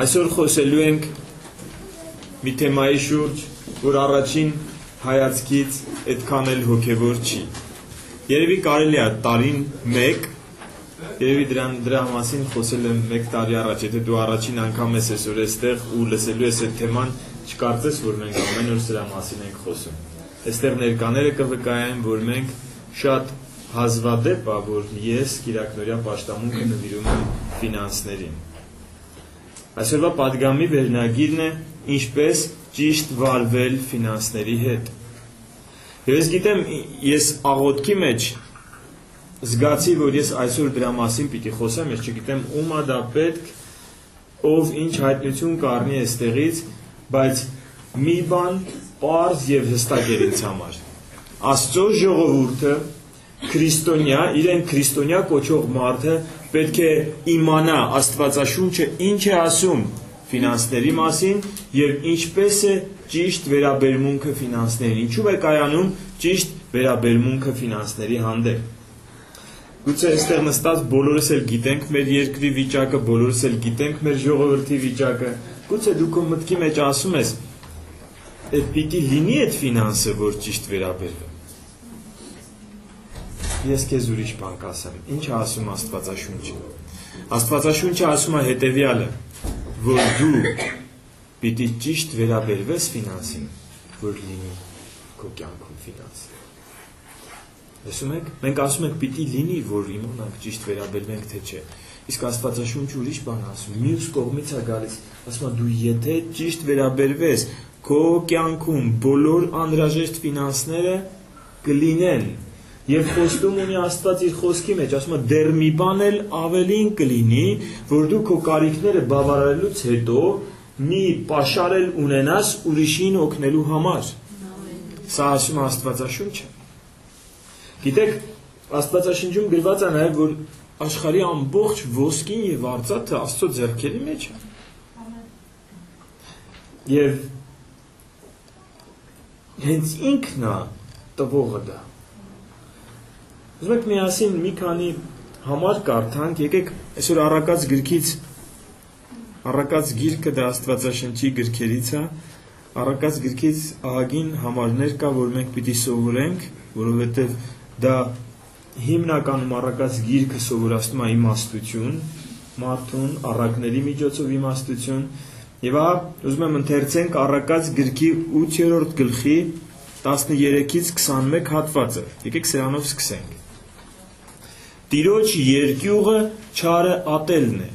Այսօր խոսելու ենք մի թեմայի շուրջ, որ առաջին հայացքից այդքան էլ հոգևոր չի։ Երևի կարելի է տարին մեկ, երևի դրա մասին խոսել եմ 1 տարի առաջ, եթե դու առաջին անգամ ես այսօր այստեղ ու լսելու ես այդ թեման, չկարծես, որ մենք ամեն օր սրա մասին ենք խոսում։ Այստեղ ներկաները կվկայեն, որ մենք շատ հազվադեպ է, որ ես կիրակնօրյա պաշտամունքը նվիրում եմ ֆինանսներին։ Այսօրվա պատգամի վերնագիրն է «Ինչպես ճիշտ վարվել ֆինանսների հետ»։ Եվ ես գիտեմ, ես աղոթքի մեջ զգացի, որ ես այսօր դրա մասին պիտի խոսեմ, ես չգիտեմ ում է դա պետք, ով ինչ հայտնություն կառնի այստեղից, բայց մի բան պարզ եւ հստակ էր ինձ համար։ Աստծո ժողովուրդը քրիստոնյա, իրեն քրիստոնյա կոչող մարդը պետք է իմանա Աստվածաշունչը ինչ է ասում ֆինանսների մասին եւ ինչպես է ճիշտ վերաբերմունքը ֆինանսներին, ինչու է կայանում ճիշտ վերաբերմունքը ֆինանսների հանդեպ։ Գուցե այստեղ նստած բոլորս էլ գիտենք մեր երկրի վիճակը, բոլորս էլ գիտենք մեր ժողովրդի վիճակը, գուցե դու քո մտքի մեջ ասում ես, այդ պիտի լինի այդ ֆինանսը, որ ճիշտ վերաբերվի։ Ես քեզ ուրիշ բան կասեմ։ Ինչ է ասում Աստվածաշունչը։ Աստվածաշունչը ասում է հետևյալը, որ դու պիտի ճիշտ վերաբերվես ֆինանսին, որ լինի քո կյանքում ֆինանս։ Լսում եք, մենք ասում ենք պիտի լինի, որ իմանանք ճիշտ վերաբերվենք թե չէ։ Իսկ Աստվածաշունչը ուրիշ բան ասում, մյուս կողմից է գալիս, ասում է դու եթե ճիշտ վերաբերվես, քո կյանքում բոլոր անհրաժեշտ ֆինանսները կլինեն։ Եվ խոստում ունի Աստված իր խոսքի մեջ, ասում է դեռ մի բան էլ ավելին կլինի, որ դու քո կարիքները բավարարելուց հետո մի պաշարել ունենաս ուրիշին օգնելու համար։ Սա ասում է Աստվածաշունչը։ Գիտեք, Աստվածաշունչում գրված է նաև, որ աշխարհի ամբողջ ոսկին եւ արծաթը Աստծո ձեռքերի մեջ է։ Եվ հենց ինքն է տվողը դա։ Ուզում եք միասին մի քանի համար կարդանք, եկեք այսօր առակաց գրքից, առակաց գիրքը դա Աստվածաշնչի գրքերից է, առակաց գրքից ահագին համարներ կա, որ մենք պիտի սովորենք, որովհետև դա հիմնականում առակաց գիրքը սովորացնում է իմաստություն, մարդուն, առակների միջոցով իմաստություն, եւ ահա ուզում եմ ընթերցենք առակաց գրքի 8-րդ գլխի 13-ից 21 հատվածը, եկեք սրանով սկսենք։ Տիրոջ երկյուղը չարը ատելն է,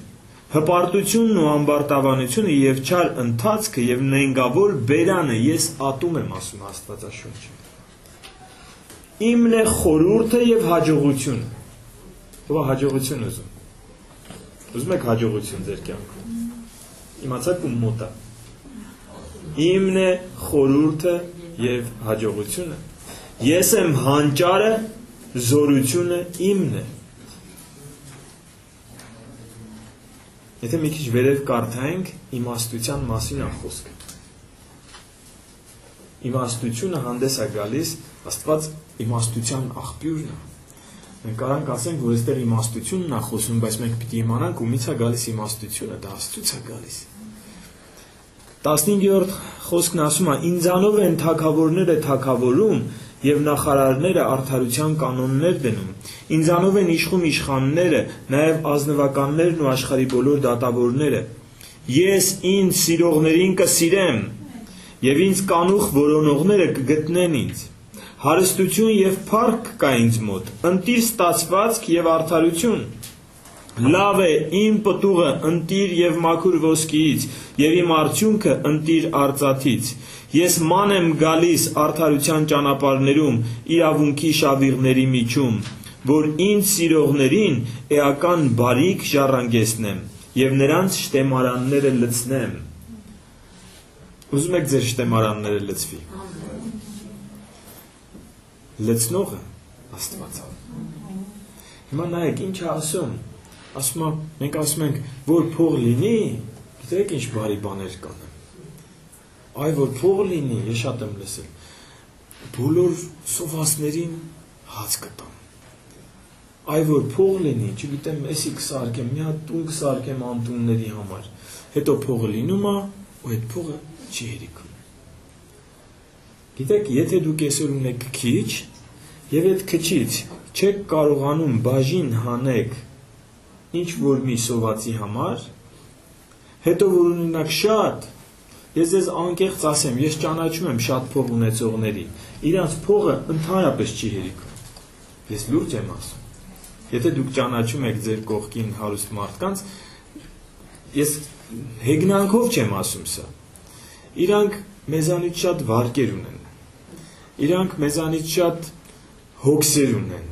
հպարտությունն ու ամբարտավանությունը եւ չար ընթացքը եւ նենգավոր բերանը ես ատում եմ, ասում Աստվածաշունչը։ Իմն է խորհուրդը եւ հաջողությունը։ Ո՞վ հաջողություն ուզում։ Ուզում եք հաջողություն ձեր կյանքում։ Իմացաք ում մոտ է։ Իմն է խորհուրդը եւ հաջողությունը։ Ես եմ հանճարը, զորությունը իմն է։ Եթե մի քիչ վերև կարդայինք, իմաստության մասին է խոսքը։ Իմաստությունը հանդես է գալիս, Աստված իմաստության աղբյուրն է։ Մենք կարանք ասենք, որ այստեղ իմաստությունն է խոսում, բայց մենք պիտի իմանանք ումից է գալիս իմաստությունը, դա Աստծուց է գալիս։ 15-րդ խոսքն ասում է. ինձանով են թագավորները թագավորում եւ նախարարները արդարության կանոններ դնում։ Ինձանով են իշխում իշխանները, նաեւ ազնվականներն ու աշխարհի բոլոր դատավորները։ Ես ինձ սիրողներին կսիրեմ եւ ինձ կանուխ որոնողները կգտնեն ինձ։ Հարստություն եւ փառք կա ինձ մոտ, ընտիր ստացվածք եւ արդարություն։ Լավ է իմ պտուղը ընտիր եւ մաքուր ոսկիից եւ իմ արդյունքը ընտիր արծաթից։ Ես ման եմ գալիս արդարության ճանապարհներում իրավունքի շավիղների միջում, որ ինձ սիրողներին էական բարիք ժառանգեցնեմ եւ նրանց շտեմարանները լցնեմ։ Ուզում եք ձեր շտեմարանները լցվի։ Լցնողը Աստված է։ Հիմա նայեք ինչ է ասում։ Ասում է, մենք ասում ենք, որ փող լինի, գիտեք ինչ բարի բաներ կան։ Այ որ փող լինի, ես շատ եմ լսել։ Բոլոր սովածներին հաց կտամ։ այ որ փող լինի, չգիտեմ, էսի կսարքեմ, մի հատ տուն կսարքեմ անտունների համար, հետո փողը լինում է, ու այդ փողը չի հերիքում։ Գիտեք, եթե դուք այսօր ունեք քիչ, եւ այդ քիչից չեք կարողանում բաժին հանեք ինչ որ մի սովածի համար, հետո որ ունենաք շատ, ես ձեզ անկեղծ ասեմ, ես ճանաչում եմ շատ փող ունեցողների, իրանց փողը ընդհանրապես չի հերիքում։ Ես լուրջ եմ ասում։ Եթե դուք ճանաչում եք ձեր կողքին հարուստ մարդկանց, ես հեգնանքով չեմ ասում սա։ Իրանք մեզանից շատ վարկեր ունեն։ Իրանք մեզանից շատ հոգսեր ունեն։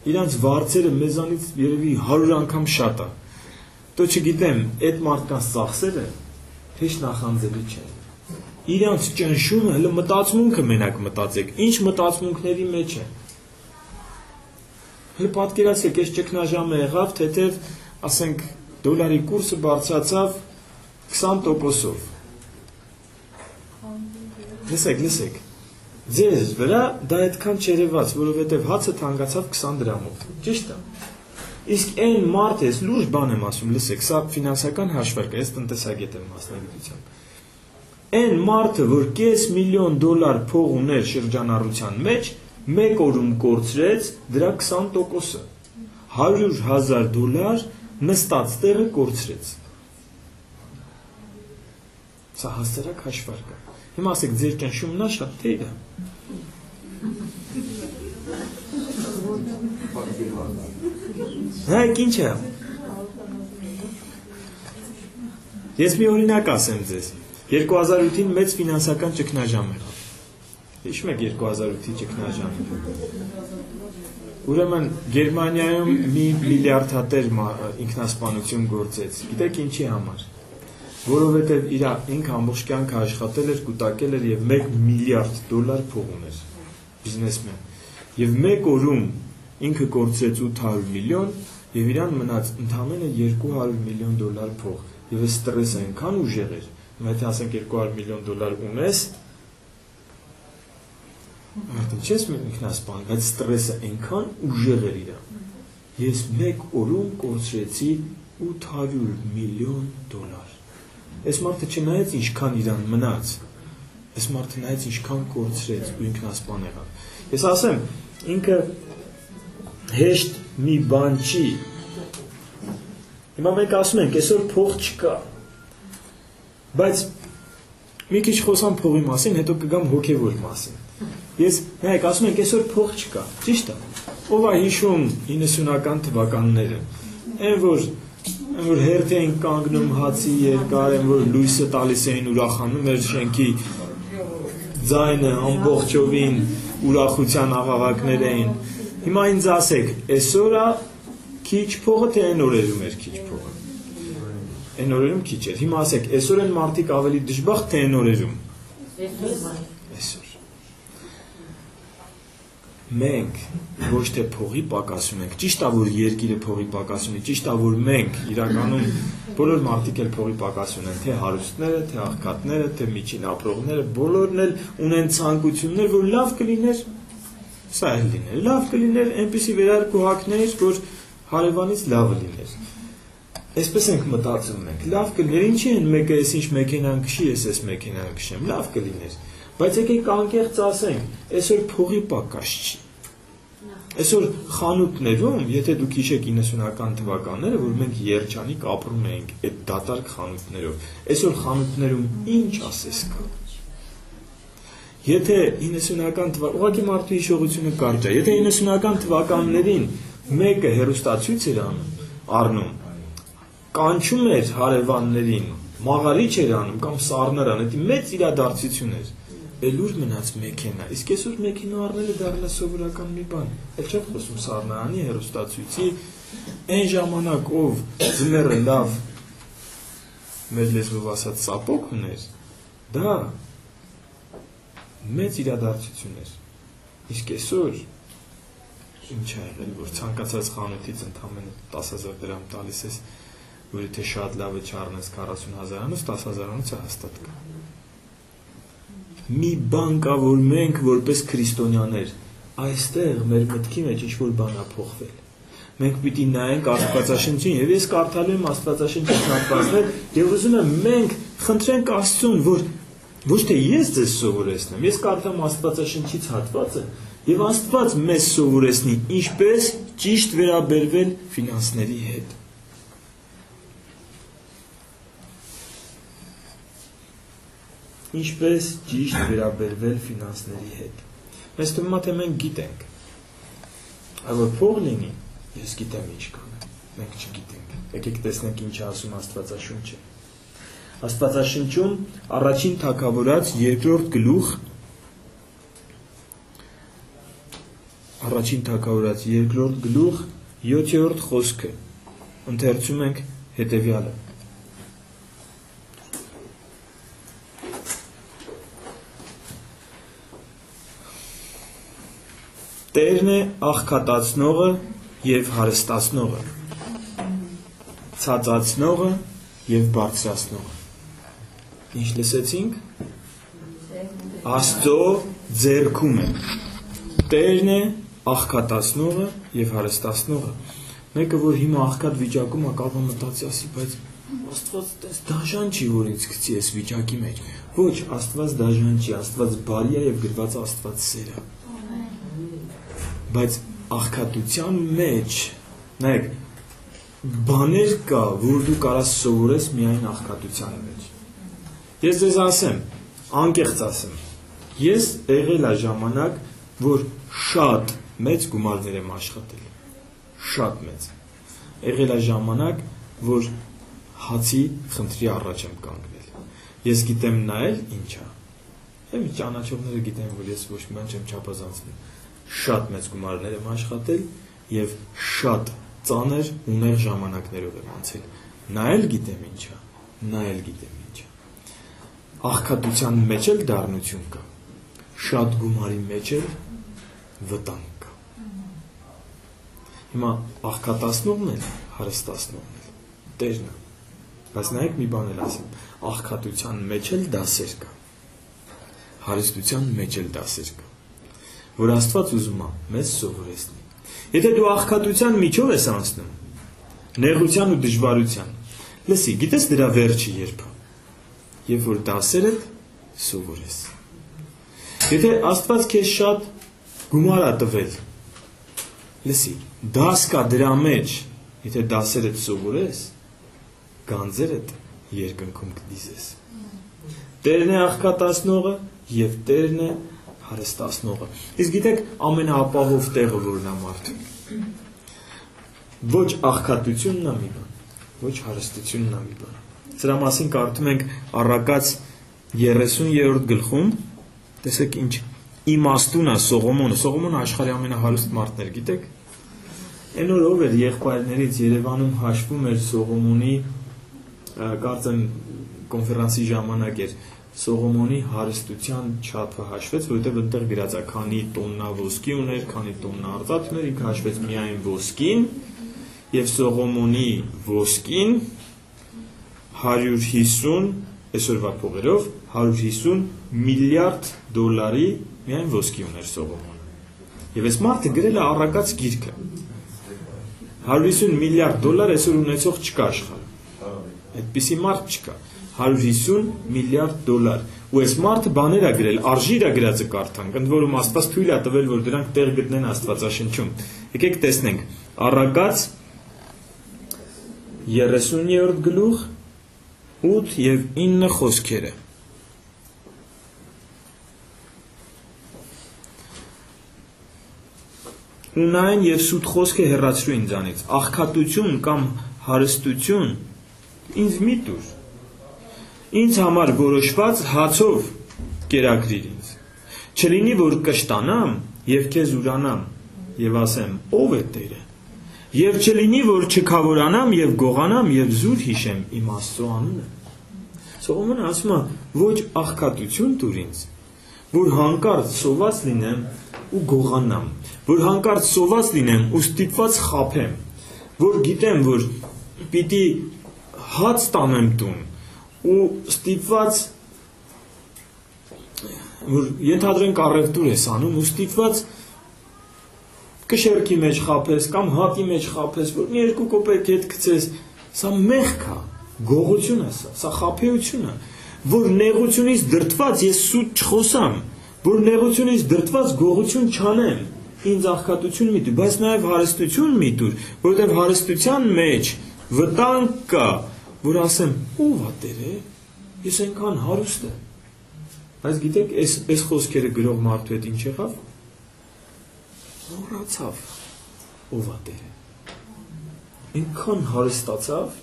Իրանց վարձերը մեզանից երևի 100 անգամ շատ է։ Դու չգիտեմ, այդ մարդկանց ծախսերը հեշտ նախանձելի չեն։ Իրանց ճնշումը, հələ մտածմունքը մենակ մտածեք, ինչ մտածմունքների մեջ է։ Հələ պատկերացրեք, այս ճգնաժամը եղավ, թեթև, ասենք, դոլարի կուրսը բարձրացավ 20%-ով։ Լսեք, ձեզ վրա դա այդքան չերևաց, որովհետև հացը թանկացավ 20 դրամով, ճիշտ է։ Իսկ այն մարդը, ես լուրջ բան եմ ասում, լսեք, սա ֆինանսական հաշվարկ է, ես տնտեսագետ եմ մասնագիտությամբ։ Այն մարդը, որ $500,000 փող ուներ շրջանառության մեջ, մեկ օրում կորցրեց դրա 20%-ը, $100,000 նստած տեղը կորցրեց։ Սա հասարակ հաշվարկ է։ Հիմա ասեք, ձեր ճնշումն է շատ թե իրա։ Հայք ինչ է։ Ես մի օրինակ ասեմ ձեզ։ 2008-ին մեծ ֆինանսական ճգնաժամ եղավ։ Հիշում եք 2008-ի ճգնաժամը։ Ուրեմն Գերմանիայում մի միլիարդատեր ինքնասպանություն գործեց։ Գիտեք ինչի համար։ Որովհետև իր ինքը ամբողջ կյանքը աշխատել էր, կուտակել էր եւ $1 միլիարդ փող ուներ բիզնեսմեն։ Եվ մեկ օրում ինքը կորցրեց 800 միլիոն եւ իրան մնաց ընդամենը $200 միլիոն փող։ Եվ այս ստրեսը այնքան ուժեղ էր, եթե ասենք $200 միլիոն ունես, արդեն չես ինքնասպան, բայց ստրեսը այնքան ուժեղ էր իրան։ Ես մեկ օրում կորցրեցի $800 միլիոն։ Այս մարդը չնայեց ինչքան իրան մնաց, այս մարդը նայեց ինչքան կորցրեց ու ինքնասպան եղավ։ Ես ասեմ, ինքը հեշտ մի բան չի։ Հիմա մենք ասում ենք, այսօր փող չկա։ Բայց մի քիչ խոսամ փողի մասին, հետո կգամ հոգևոր մասին։ Ես նայեք, ասում ենք, այսօր փող չկա, ճիշտ է։ Ով է հիշում 90-ական թվականները։ Այն որ հերթ էին կանգնում հացի երկար, այն որ լույսը տալիս էին ուրախանում, մեր շենքի ձայնը ամբողջովին ուրախության աղաղակներ էին։ Հիմա ինձ ասեք, այսօր է քիչ փողը, թե այն օրերում էր քիչ փողը։ Այն օրերում քիչ էր։ Հիմա ասեք, այսօր են մարդիկ ավելի դժբախտ, թե այն օրերում։ Այսօր։ Մենք ոչ թե փողի պակասում ենք, ճիշտ է որ երկիրը փողի պակասում է, ճիշտ է որ մենք իրականում բոլոր մարդիկ էլ փողի պակասում են, թե հարուստները, թե աղքատները, թե միջին ապրողները, բոլորն էլ ունեն ցանկություններ, որ լավ կլիներ, սա էլ լիներ, լավ կլիներ, այնպեսի վերարկուհակներ, որ հարևանից լավը լիներ։ Այսպես ենք մտածում մենք, լավ կլիներ, ինչի են մեկը էս ինչ մեքենան քշի, ես մեքենան քշեմ, լավ կլիներ։ Բայց եկեք անկեղծ ասենք, այսօր փողի պակաս չի։ Այսօր խանութներում, եթե դուք հիշեք 90-ական թվականները, որ մենք երջանիկ ապրում էինք այդ դատարկ խանութներով, այսօր խանութներում ինչ ասես կա։ Եթե 90-ական թվականներին, ուղղակի մարդու հիշողությունը կարճ է, եթե 90-ական թվականներին մեկը հեռուստացույց էր առնում, կանչում էր հարևաններին, մաղարիչ էր անում կամ սառնարան, դա մեծ իրադարձություն էր։ Էլ ուր մնաց մեքենա, իսկ այսօր մեքենա առնելը դառնա սովորական մի բան։ Էլ չեմ խոսում սառնարանի, հեռուստացույցի, այն ժամանակ ով ձմեռը լավ մեր լեզվով ասած սապոկ ուներ, դա մեծ իրադարձություն էր։ Իսկ այսօր ինչ է եղել, որ ցանկացած խանութից ընդամենը 10,000 դրամ տալիս ես, որ եթե շատ լավը չառնես 40,000-անոց, 10,000-անոց հաստատ կա։ Մի բան կա, որ մենք որպես քրիստոնյաներ այստեղ մեր մտքի մեջ ինչ-որ բան է փոխվել։ մենք պիտի նայենք Աստվածաշնչին, եւ ես կարդալու եմ Աստվածաշնչի հատվածներ, եւ ուզում եմ մենք խնդրենք Աստծուն, որ ոչ թե ես ձեզ սովորեցնեմ, ես կարդամ Աստվածաշնչից հատվածը, եւ Աստված մեզ սովորեցնի ինչպես ճիշտ վերաբերվել ֆինանսների հետ։ Ինչպես ճիշտ վերաբերվել ֆինանսների հետ։ Մեզ թվում է, թե մենք գիտենք, այլ փող լինի, ես գիտեմ ինչ կան, մենք չգիտենք։ Եկեք տեսնենք ինչ ասում Աստվածաշունչը։ Աստվածաշնչում առաջին թագավորաց երկրորդ գլուխ, առաջին թագավորաց երկրորդ գլուխ 7-րդ խոսքը ընթերցում ենք հետևյալը. Տերն է աղքատացնողը եւ հարստացնողը, ցածացնողը եւ բարձրացնողը։ Ինչ լսեցինք? Աստծո ձեռքում է։ Տերն է աղքատացնողը եւ հարստացնողը։ Մեկը որ հիմա աղքատ վիճակում է, կարող է մտածի, ասի, բայց Աստված այդպես դաժան չի, որ ինձ գցի այս վիճակի մեջ։ Ոչ, Աստված դաժան չի, Աստված բարի է եւ գրված է Աստված սեր է։ Բայց աղքատության մեջ, նայեք, բաներ կա, որ դու կարաս սովորես միայն աղքատության մեջ։ Ես ձեզ ասեմ, անկեղծ ասեմ, ես եղել է ժամանակ, որ շատ մեծ գումարներ եմ աշխատել, շատ մեծ։ Եղել է ժամանակ, որ հացի խնդրի առաջ եմ կանգնել։ Ես գիտեմ նայել ինչա։ Եմ ճանաչողները գիտեն, որ ես ոչ մի բան չեմ չափազանցնում։ Շատ մեծ գումարներ եմ աշխատել եւ շատ ծանր ուներ ժամանակներով եմ անցել։ Նայել գիտեմ ինչա, նայել գիտեմ ինչա։ Աղքատության մեջ էլ դառնություն կա։ Շատ գումարի մեջ էլ վտանգ կա։ Հիմա աղքատացնողն է, հարստացնողն է, Տերն է։ Բայց նայեք մի բան էլ ասեմ, աղքատության մեջ էլ դասեր կա։ Հարստության մեջ էլ դասեր կա, որ Աստված ուզում է մեզ սովորեցնի։ Եթե դու աղքատության միջով ես անցնում, նեղության ու դժվարության, լսի, գիտես դրա վերջը երբ է, երբ որ դասերդ սովորես։ Եթե Աստված քեզ շատ գումար է տվել, լսի, դաս կա դրա մեջ, եթե դասերդ սովորես, գանձերդ երկնքում կդիզես։ Տերն է աղքատացնողը եւ Տերն է հարստացնողը։ Իսկ գիտեք ամենաապահով տեղը որն է մարդու։ Ոչ աղքատությունն է մի բան, ոչ հարստությունն է մի բան։ Սրա մասին կարդում ենք Առակաց 30-րդ գլխում, տեսեք ինչ իմաստուն է Սողոմոնը։ Սողոմոնը աշխարհի ամենահարուստ մարդն էր, գիտեք։ Այն օր ով էր եղբայրներից Երևանում հաշվում էր Սողոմոնի, կարծեմ կոնֆերանսի ժամանակ էր Սողոմոնի հարստության չափը հաշվեց, որովհետև այնտեղ գրած է քանի տոննա ոսկի ուներ, քանի տոննա արծաթ ուներ, ինքը հաշվեց միայն ոսկին, եւ Սողոմոնի ոսկին 150, այսօրվա փողերով 150 միլիարդ դոլարի միայն ոսկի ուներ Սողոմոնը։ Եվ այս մարդը գրել է Առակաց գիրքը։ 150 միլիարդ դոլար այսօր ունեցող չկա աշխարհում։ Այդպիսի մարդ չկա։ 150 միլիարդ դոլար։ Ու այս մարդը բաներ է գրել, արժիր է գրածը կարդանք, ընդ որում Աստված թույլ է տվել, որ դրանք տեղ գտնեն Աստվածաշնչում։ Եկեք տեսնենք Առակաց 30-րդ գլուխ 8 եւ 9 խոսքերը։ Ունայն եւ սուտ խոսքը հեռացրու ինձանից, աղքատություն կամ հարստություն ինձ մի տուր։ Ինձ համար որոշված հացով կերակրիր ինձ։ Չլինի, որ կշտանամ եւ քեզ ուրանամ եւ ասեմ, ով է Տերը։ Եվ չլինի, որ չքավորանամ եւ գողանամ եւ զուր հիշեմ իմ Աստծո անունը։ Սողոմոնը ասում է, ոչ աղքատություն տուր ինձ, որ հանկարծ սոված լինեմ ու գողանամ, որ հանկարծ սոված լինեմ ու ստիպված խաբեմ, որ գիտեմ, որ պիտի հաց տանեմ տուն ու ստիպված, որ ենթադրենք առևտուր ես անում ու ստիպված կշերքի մեջ խափես կամ հատի մեջ խափես, որ մի երկու կոպեկ հետ գցես, սա մեղք է, գողություն է սա խափեություն է, որ նեղությունից դրդված ես սուտ չխոսամ, որ նեղությունից դրդված գողություն չանեմ, ինձ աղքատություն մի տուր, բայց նաև հարստություն մի տուր, որովհետև հարստության մեջ վտանգ կա, որ ասեմ, ով է Տերը, ես այնքան հարուստ եմ, բայց գիտեք, այս խոսքերը գրող մարդու հետ ինչ եղավ, մոռացավ, ով է Տերը, այնքան հարստացավ,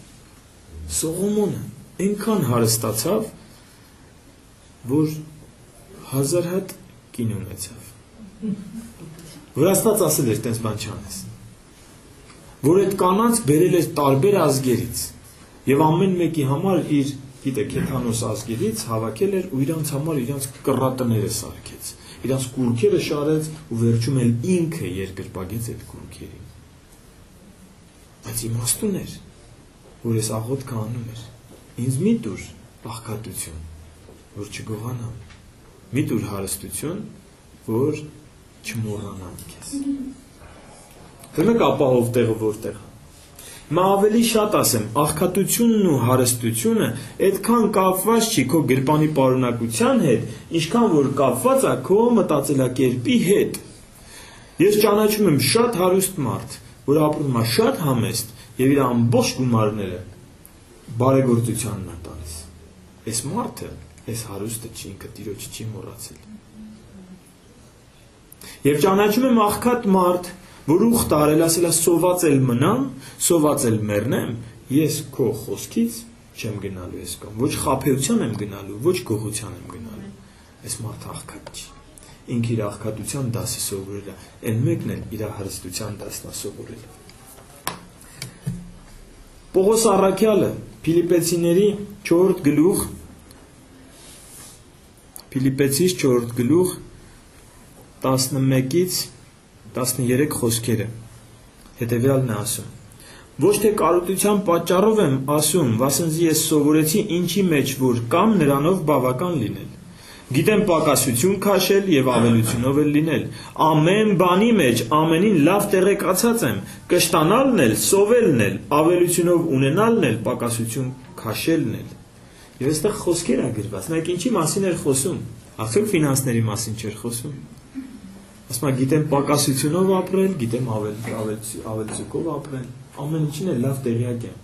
Սողոմոնը այնքան հարստացավ, որ 1000 հատ կին ունեցավ, որ Աստված ասել էր տենց բան չանես, որ այդ կանանց բերել էր տարբեր ազգերից եւ ամեն մեկի համար իր, գիտեք, Քեթանոս ազգերից հավաքել էր ու իրանց համար իրանց կռատները սարքեց, իրանց կուրքերը շարեց ու վերջում էլ ինքը երկրպագեց այդ կուրքերին, բայց իմաստուն էր, որ ես աղոթքը անում էր, ինձ մի տուր աղքատություն, որ չգողանամ, մի տուր հարստություն, որ չմոռանամ քեզ։ Դրանք ապահով տեղը որտեղ է։ Հիմա ավելի շատ ասեմ, աղքատությունն ու հարստությունը այդքան կապված չի քո գրպանի պարունակության հետ, ինչքան որ կապված է քո մտածելակերպի հետ։ Ես ճանաչում եմ շատ հարուստ մարդ, որ ապրում է շատ համեստ եւ իր ամբողջ գումարները բարեգործությանն է տալիս։ Այս մարդը, այս հարուստը չի, ինքը Տիրոջը չի մոռացել։ Եվ ճանաչում եմ աղքատ մարդ, որ ուխտ արել, ասել է սոված էլ մնամ, սոված էլ մեռնեմ, ես քո խոսքից չեմ գնալու ես կամ ոչ խաբեության եմ գնալու, ոչ գողության եմ գնալու։ Այս մարդը աղքատ չի։ Ինքը իր աղքատության դասը սովորել է, այն մեկն էլ իր հարստության դասն է սովորել։ Պողոս առաքյալը Փիլիպեցիների 4 գլուխ Փիլիպեցիս 4 գլուխ 11-ից 13 խոսքերը հետևյալն է ասում. Ոչ թե կարոտության պատճառով եմ ասում, վասնզի ես սովորեցի ինչի մեջ որ կամ նրանով բավական լինել։ Գիտեմ պակասություն քաշել եւ ավելությունով էլ լինել։ Ամեն բանի մեջ ամենին լավ տեղեկացած եմ, կշտանալն էլ, սովելն էլ, ավելությունով ունենալն էլ, պակասություն քաշելն էլ։ Եվ այստեղ խոսքեր է գրված։ Նայեք ինչի մասին էր խոսում։ Արդյոք ֆինանսների մասին չէր խոսում։ Ասում եմ, գիտեմ պակասությունով ապրել, գիտեմ ավելությունով ապրել, ամեն ինչին էլ լավ տեղյակ եմ։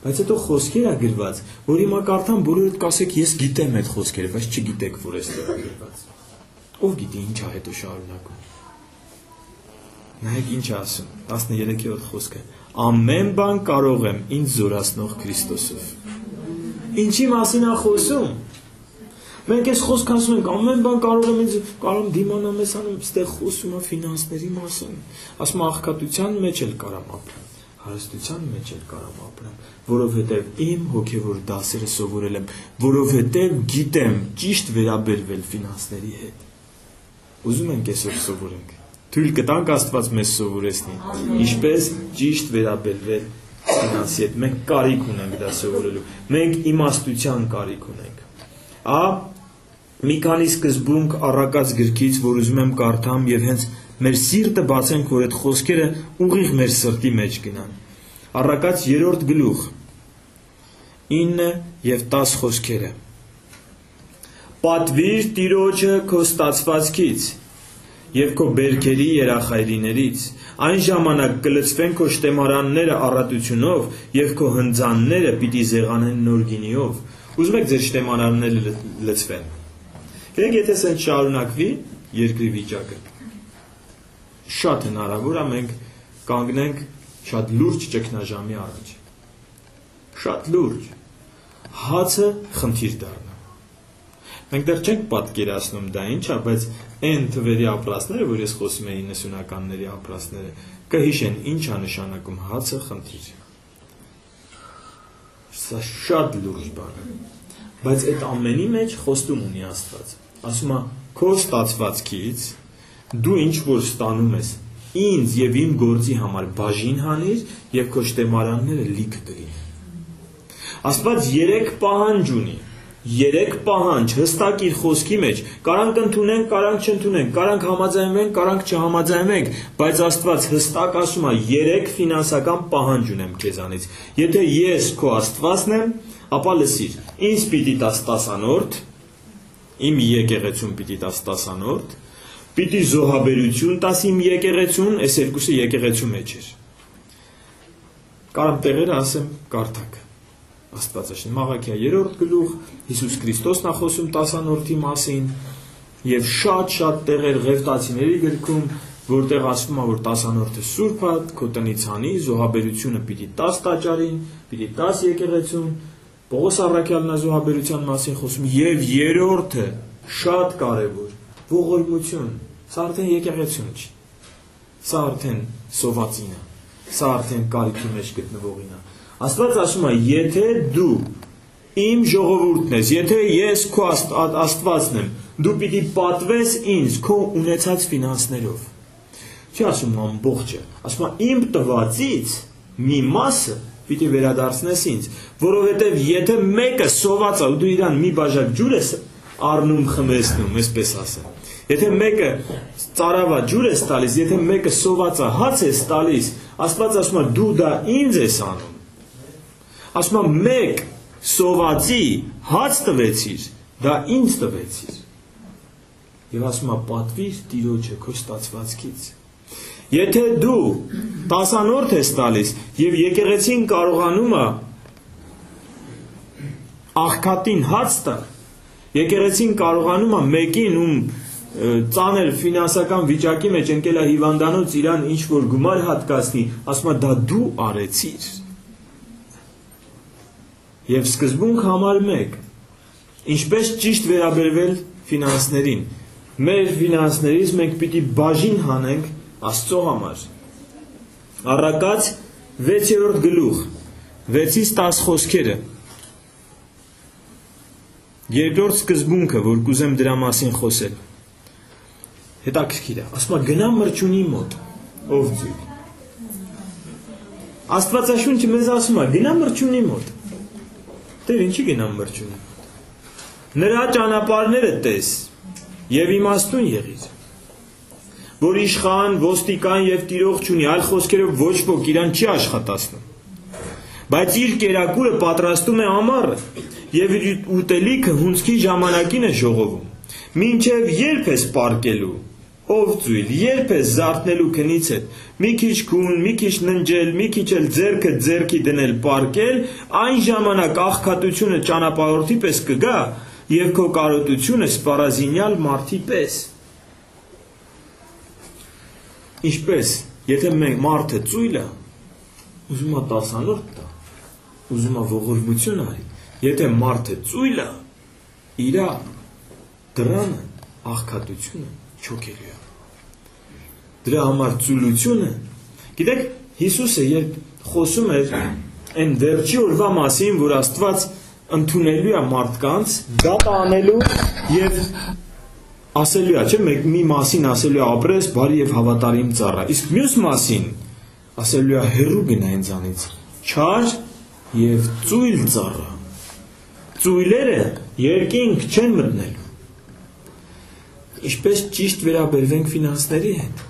Բայց հետո խոսքեր է գրված, որ հիմա կարդամ բոլորդ կասեք, ես գիտեմ այդ խոսքերը, բայց չգիտեք, որ այստեղ է գրված։ Ով գիտի ինչ է հետո շարունակում։ Նայեք ինչ է ասում, 13-րդ խոսքը. ամեն բան կարող եմ ինձ զորացնող Քրիստոսով։ Ինչի մասին է խոսում։ Մենք այս խոսք ասում ենք, ամեն բան կարող եմ ինձ, կարող եմ դիմանամ ես անում, ստեղ խոսում է ֆինանսների մասին։ Ասում է աղքատության մեջ էլ կարամ ապրեմ, հարստության մեջ էլ կարամ ապրեմ, որովհետև իմ հոգևոր դասերը սովորել եմ, որովհետև գիտեմ ճիշտ վերաբերվել ֆինանսների հետ։ Ուզում ենք այսօր սովորենք։ Թույլ կտանք Աստված մեզ սովորեցնի, ինչպես ճիշտ վերաբերվել ֆինանսի հետ։ Մենք կարիք ունենք դա սովորելու։ Մենք իմաստության կարիք ունենք։ Մի քանի սկզբունք առակած գրքից, որ ուզում եմ կարդամ եւ հենց մեր սիրտը բացենք, որ այդ խոսքերը ուղիղ մեր սրտի մեջ գնան։ Առակած 3-րդ գլուխ 9 եւ 10 խոսքերը։ Պատվիր Տիրոջը քո ստացվածքից եւ քո բերքերի երախայրիներից, այն ժամանակ կլցվեն քո շտեմարանները առատությունով եւ քո հնձանները պիտի զեղանեն նոր գինիով։ Ուզում եք ձեր շտեմարանները լցվեն։ Գիտեք, եթե սենց շարունակվի երկրի վիճակը, շատ հնարավոր է մենք կանգնենք շատ լուրջ ճգնաժամի առաջ։ Շատ լուրջ։ Հացը խնդիր դառնա։ Մենք դեռ չենք պատկերացնում դա ինչ է, բայց այն թվերի ապրածները, որ ես խոսում եմ 90-ականների ապրածները, կհիշեն ինչ է նշանակում հացը խնդիր։ Սա շատ լուրջ բան է։ Բայց այդ ամենի մեջ խոստում ունի Աստված։ Ասում է, քո ստացվածքից դու ինչ որ ստանում ես, ինձ եւ իմ գործի համար բաժին հանիր եւ քո շտեմարանները լիք դրի։ Աստված 3 պահանջ ունի։ 3 պահանջ հստակ իր խոսքի մեջ, կարանք ընդունենք, կարանք չընդունենք, կարանք համաձայնվենք, կարանք չհամաձայնվենք, բայց Աստված հստակ ասում է 3 ֆինանսական պահանջ ունեմ քեզանից։ Եթե ես քո Աստվածն եմ, ապա լսիր, ինձ պիտի տաս 10-րդ, իմ եկեղեցուն պիտի տաս 10-րդ, պիտի զոհաբերություն տաս իմ եկեղեցուն, այս երկուսը եկեղեցու մեջ էր։ Կարամ տեղերը ասեմ, կարդակ։ Աստվածաշնչը Մաղաքիա 3-րդ գլուխ, Հիսուս Քրիստոսն է խոսում 10-րդի մասին, եւ շատ տեղեր Ղևտացիների գրքում, որտեղ ասվում է, որ 10-րդը սուրբ է, քո տնից հանի, զոհաբերությունը պիտի 10 տաճարին, պիտի 10 եկեղեցուն, Պողոս առաքյալն է զոհաբերության մասին խոսում, եւ 3-րդը շատ կարեւոր, ողորմություն, սա արդեն եկեղեցուն չի, սա արդեն սովածին է, սա արդեն կարիքի մեջ գտնվողին է։ Աստված ասում է, եթե դու իմ ժողովուրդն ես, եթե ես քո Աստվածն եմ, դու պիտի պատվես ինձ քո ունեցած ֆինանսներով։ Չի ասում ամբողջը, ասում է իմ տվածից մի մասը պիտի վերադարձնես ինձ, որովհետև եթե մեկը սոված է ու դու իրան մի բաժակ ջուր ես առնում, խմեցնում, այսպես ասեմ։ Եթե մեկը ծարավա ջուր ես տալիս, եթե մեկը սոված է հաց ես տալիս, Աստված ասում է դու դա ինձ ես անում։ Ասում է մեկ սովածի հաց տվեցիր, դա ինձ տվեցիր։ Եվ ասում է պատվիր Տիրոջը քո ստացվածքից։ Եթե դու 10-րդ ես տալիս եւ եկեղեցին կարողանում է աղքատին հաց տալ, եկեղեցին կարողանում է մեկին ում ծանր ֆինանսական վիճակի մեջ ընկել է հիվանդանոց իրան ինչ որ գումար հատկացնի, ասում է դա դու արեցիր։ Եվ սկզբունք համար 1. Ինչպես ճիշտ վերաբերվել ֆինանսներին։ Մեր ֆինանսներից մենք պիտի բաժին հանենք Աստծո համար։ Առակաց 6-րդ գլուխ 6-ից 10 խոսքերը։ Երկրորդ սկզբունքը, որ կուզեմ դրա մասին խոսել։ Հետաքրքիր է, ասում է գնա մրջունի մոտ, ով ձույլ։ Աստվածաշունչը մեզ ասում է գնա մրջունի մոտ։ Տեր ինչի գնամ մրջունի մոտ։ Նրա ճանապարհները տես եւ իմաստուն եղիր։ Որ իշխան, ոստիկան եւ տիրող չունի, այլ խոսքերով ոչ ոք իրան չի աշխատացնում։ Բայց իր կերակուրը պատրաստում է ամառը եւ իր ուտելիքը հունցքի ժամանակին է ժողովում։ Մինչեւ երբ ես պարկելու, ով ծույլ, երբ ես զարթնելու քնից հետ, մի քիչ քուն, մի քիչ ննջել, մի քիչ էլ ձեռքը ձեռքի դնել պարկել, այն ժամանակ աղքատությունը ճանապարհորդի պես կգա եւ քո կարոտությունը սպառազինյալ մարդի պես։ Ինչպես, եթե մարդը ծույլ է, ուզում է 10-րդ տա, ուզում է ողորմություն արի, եթե մարդը ծույլ է, իր դրանը, աղքատությունը չոքելու է։ Դրա համար ծույլությունը, գիտեք, Հիսուսը երբ խոսում էր այն վերջի օրվա մասին, որ Աստված ընդունելու է մարդկանց, դատը անելու եւ ասելու է, չէ՞, մի մասին ասելու է ապրես բարի եւ հավատարիմ ծառա, իսկ մյուս մասին ասելու է հեռու գնա ինձանից, չար եւ ծույլ ծառա։ Ծույլերը երկինք չեն մտնելու։ Ինչպես ճիշտ վերաբերվենք ֆինանսների հետ։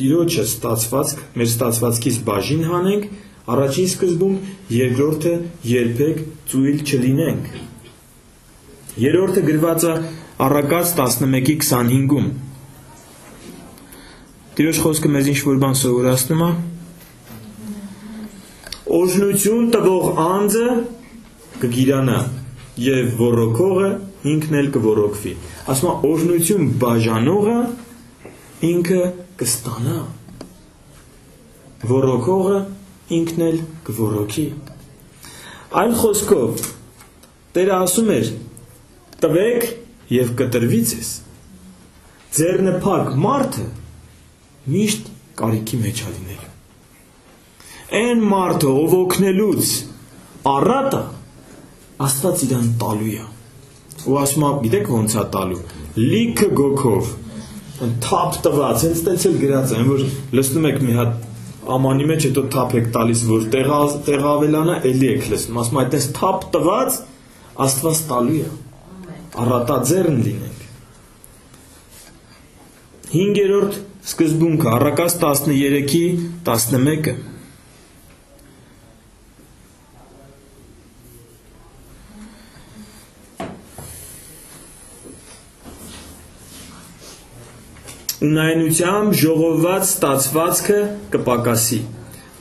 Տիրոջը ստացվածք, մեր ստացվածքից բաժին հանենք, առաջին սկզբում, երկրորդը երբեք ծույլ չլինենք։ Երրորդը գրված է Առակաց 11:25-ում։ Տիրոջ խոսքը մեզ ինչ-որ բան սովորացնում է։ Օժնություն տվող անձը կգիրանա եւ ոռոգողը ինքն էլ կոռոգվի։ Ասում է օժնություն բաժանողը ինքը կստանա։ Ոռոգողը ինքն էլ կոռոգի։ Այլ խոսքով Տերը ասում էր. տվեք եւ կտրվի ձեզ։ Ձեռնփակ մարդը միշտ կարիքի մեջ է լինելու։ Այն մարդը, ով օգնելուց առատը, Աստված իրան տալու է։ Ու ասում է, գիտեք ոնց է տալու։ Լիքը գոքով, թափ տված, հենց տենց էլ գրած է, որ լսնում եք մի հատ ամանի մեջ հետո թափ եք տալիս, որ տեղավելանա, էլի եք լսում, ասում այդպես թափ տված, Աստված տալու է, առատաձեռն լինենք։ 5-րդ սկզբունքը, Առակաց 13-ի 11-ը։ Ունայնությամբ ժողովված ստացվածքը կպակասի,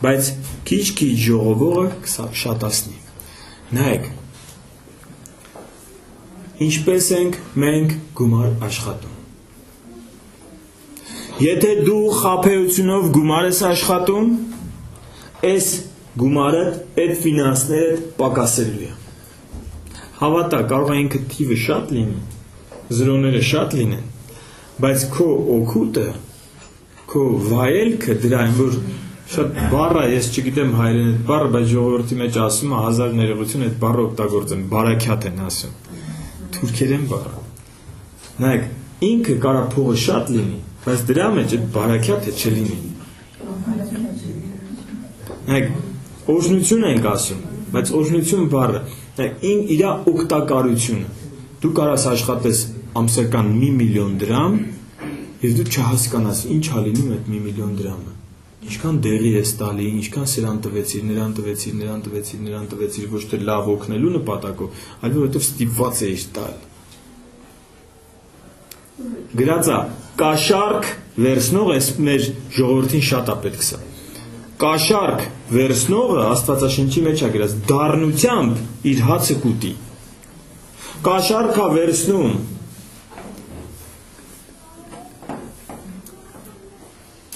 բայց քիչ-քիչ ժողովողը կշատացնի։ Նայեք, ինչպես ենք մենք գումար աշխատում։ Եթե դու խաբեությունով գումար ես աշխատում, այս գումարը, այդ ֆինանսները պակասելու է։ Հավատա, կարող է ինքը թիվը շատ լինի, զրոները շատ լինեն, բայց քո օգուտը, քո վայելքը դրան, որ շատ բառը, ես չգիտեմ հայերեն այդ բառը, բայց ժողովրդի մեջ ասում է հազար ներողություն այդ բառը օգտագործեմ, բարաքյաթ են ասում, թուրքերեն բառը։ Նայեք, ինքը կարա փողը շատ լինի, բայց դրա մեջ այդ բարաքյաթը չլինի։ Նայեք, օրհնություն ենք ասում, բայց օրհնություն բառը, նայեք, իր օգտակարությունը, դու կարաս աշխատես ամսական 1 միլիոն դրամ, և դու չհասկանաս ինչ ա լինում այդ 1 միլիոն դրամը, ինչքան դեղի ես տալի, ինչքան սրան տվեցիր, նրան տվեցիր, ոչ թե լավ օգնելու նպատակով, այլ որովհետև ստիպված էիր տալ։ Գրածա, կաշառք վերցնող, այս մեր ժողովրդին շատ է պետք սա։ Կաշառք վերցնողը Աստվածաշնչի մեջ է գրած, դառնությամբ իր հացը կուտի։ Կաշառք է վերցնում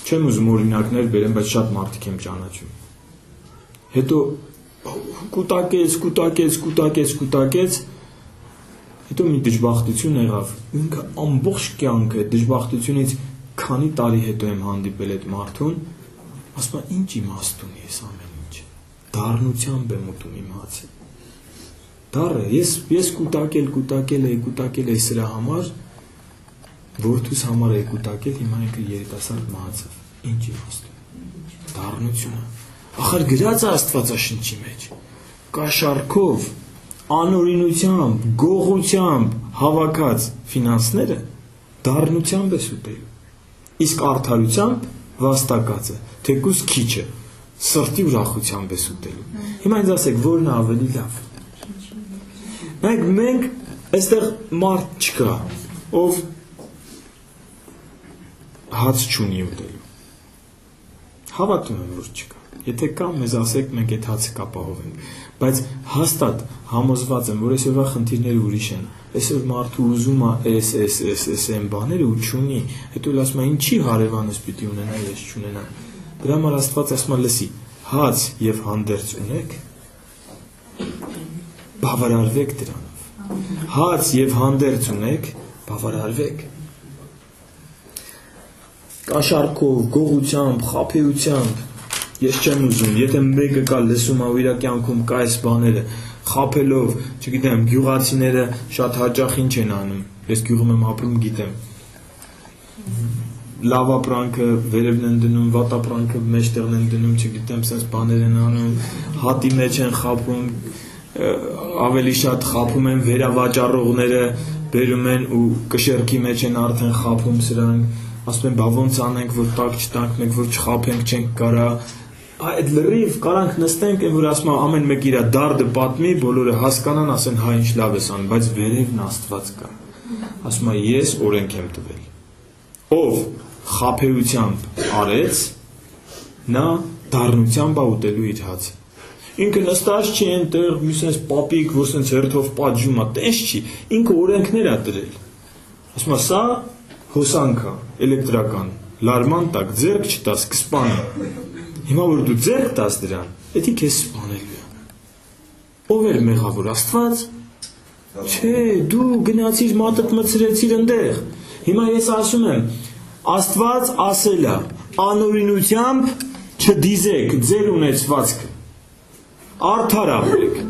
չեմ ուզում օրինակներ բերեմ, բայց շատ մարդիկ եմ ճանաչում։ Հետո կուտակեց, հետո մի դժբախտություն եղավ։ Ինքը ամբողջ կյանքը դժբախտությունից քանի տարի հետո եմ հանդիպել այդ մարդուն, ասում եմ ինչ իմաստ ունի այս ամեն ինչ։ Դառնությամբ եմ ուտում իմ հացը։ Դառը, ես կուտակել էի սրա համար, որդուս համար է կուտակել, հիմա ինքը երիտասարդ մահացավ, ինչ իմաստ ունի, դառնությունը, ախր գրած է Աստվածաշնչի մեջ, կաշառքով, անօրինությամբ, գողությամբ հավաքած ֆինանսները դառնությամբ ես ուտելու, իսկ արդարությամբ վաստակածը, թեկուզ քիչը, սրտի ուրախությամբ ես ուտելու, հիմա ինձ ասեք, որն է ավելի լավ, մենք այստեղ մարդ չկա, ով հաց չունի ուտելու։ Հավատում եմ, որ չկա։ Եթե կա, մեզ ասեք, մենք այդ հացը կապահովենք։ Բայց հաստատ համոզված եմ, որ այսօրվա խնդիրները ուրիշ են։ Այսօր մարդու ուզում է այն բաները ու չունի։ Հետո ասում է, ինչի հարևանս պիտի ունենա, ես չունենամ։ Դրա համար Աստված ասում է, լսի, հաց եւ հանդերձ ունեք, բավարարվեք դրանով։ Հաց եւ հանդերձ ունեք, բավարարվեք։ Կաշառքով, գողությամբ, խաբեությամբ, ես չեմ ուզում, եթե մեկը կա լսում է ու իր կյանքում կա այս բաները, խաբելով, չգիտեմ, գյուղացիները շատ հաճախ ինչ են անում, ես գյուղում եմ ապրում, գիտեմ, լավ ապրանքը վերևն են դնում, վատ ապրանքը մեջտեղն են դնում, չգիտեմ, սենց բաներ են անում, հատի մեջ են խաբում, ավելի շատ խաբում են վերավաճառողները, բերում են ու կշեռքի մեջ են արդեն խաբում սրանք, ասում են, բա ոնց անենք, որ տակ չտանք, մենք որ չխաբենք չենք կարա, այդ լրիվ կարանք նստենք, որ ասում է ամեն մեկ իր դարդը պատմի, բոլորը հասկանան, ասեն, հա ինչ լավ ես անում, բայց վերևն Աստված կա, ասում է, ես օրենք եմ տվել, ով խաբեությամբ արեց, նա դառնությամբ է ուտելու իր հացը, ինքը նստած չի այնտեղ, մի սենց պապիկ, որ սենց հերթով պատժում է, տես չի, ինքը օրենքներ է դրել, ասում է, սա հոսանքա, էլեկտրական, լարման տակ, ձերք չտաս, կսպանի, հիմա որ դու ձերք տաս դրան, էդի կեզ սպանելու է, ով էր մեղավոր, Աստված, չէ, դու գնացիր մատըտ մցրեցիր ընդեղ, հիմա ես ասում եմ, Աստված ասել է, անօրինությամբ չդիզեք ձեր ունեցվածքը, արդար ապրեք,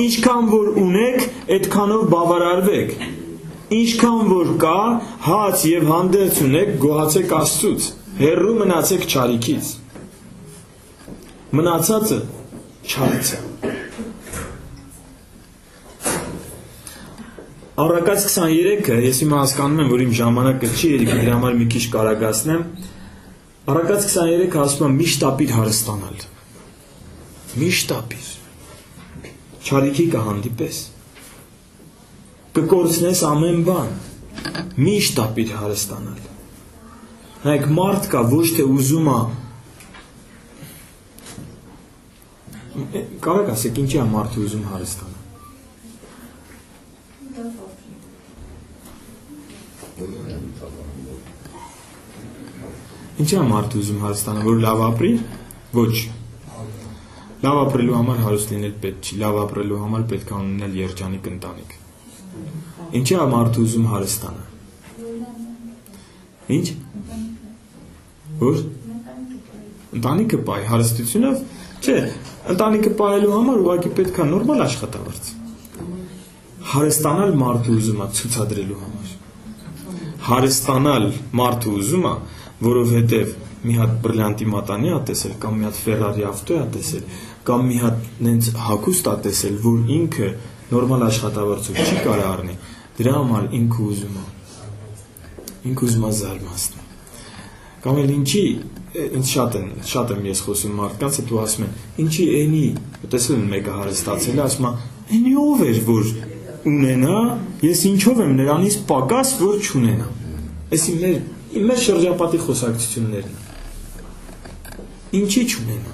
ինչքան որ ունեք, այդքանով բավարարվեք, ինչքան որ կա, հաց եւ հանդերձ ունեք, գոհացեք Աստծուց, հեռու մնացեք չարիքից։ մնացածը չարից է։ Առակաց 23-ը, ես հիմա հասկանում եմ, որ իմ ժամանակը չի, երբ դրա համար մի քիչ կարագացնեմ։ Առակաց 23-ը ասում է միշտ ապիր հարստանալ։ Միշտ ապիր։ Չարիքի կհանդիպես։ Կկորցնես ամեն բան։ Միշտ ապիր հարստանալ։ Նայեք, մարդ կա, ոչ թե ուզում է։ Կարող ասեք, ինչի է մարդը ուզում հարստանալ։ Ինչի է մարդը ուզում հարստանալ, որ լավ ապրի։ Ոչ։ Լավ ապրելու համար հարուստ լինել պետք չի, լավ ապրելու համար պետք է ունենալ երջանիկ ընտանիք։ Ինչի է մարդը ուզում հարստանալ։ Ինչ։ Որ ընտանիքը պահի, հարստությունով, չէ, ընտանիքը պահելու համար ուղղակի պետք է նորմալ աշխատավարձ։ Հարստանալ մարդը ուզում է ցուցադրելու համար։ Հարստանալ մարդը ուզում է, որովհետև մի հատ բրիլյանտի մատանի է տեսել, կամ մի հատ Ֆերարի ավտո է տեսել, կամ մի հատ նենց հագուստ է տեսել, որ ինքը նորմալ աշխատավարձով չի կարող առնի, դրա համար ինքը ուզում է զարմացնել։ Կամ էլ ինչի, ինձ շատ եմ ես խոսում մարդկանց, հետո ասում են, ինչի էնի, տեսել են մեկը հարստացել է, ասում է, էնի ով էր, որ ունենա, ես ինչով եմ նրանից պակաս, որ չունենա։ Էսի մեր շրջապատի խոսակցություններն են։ Ինչի չունենա։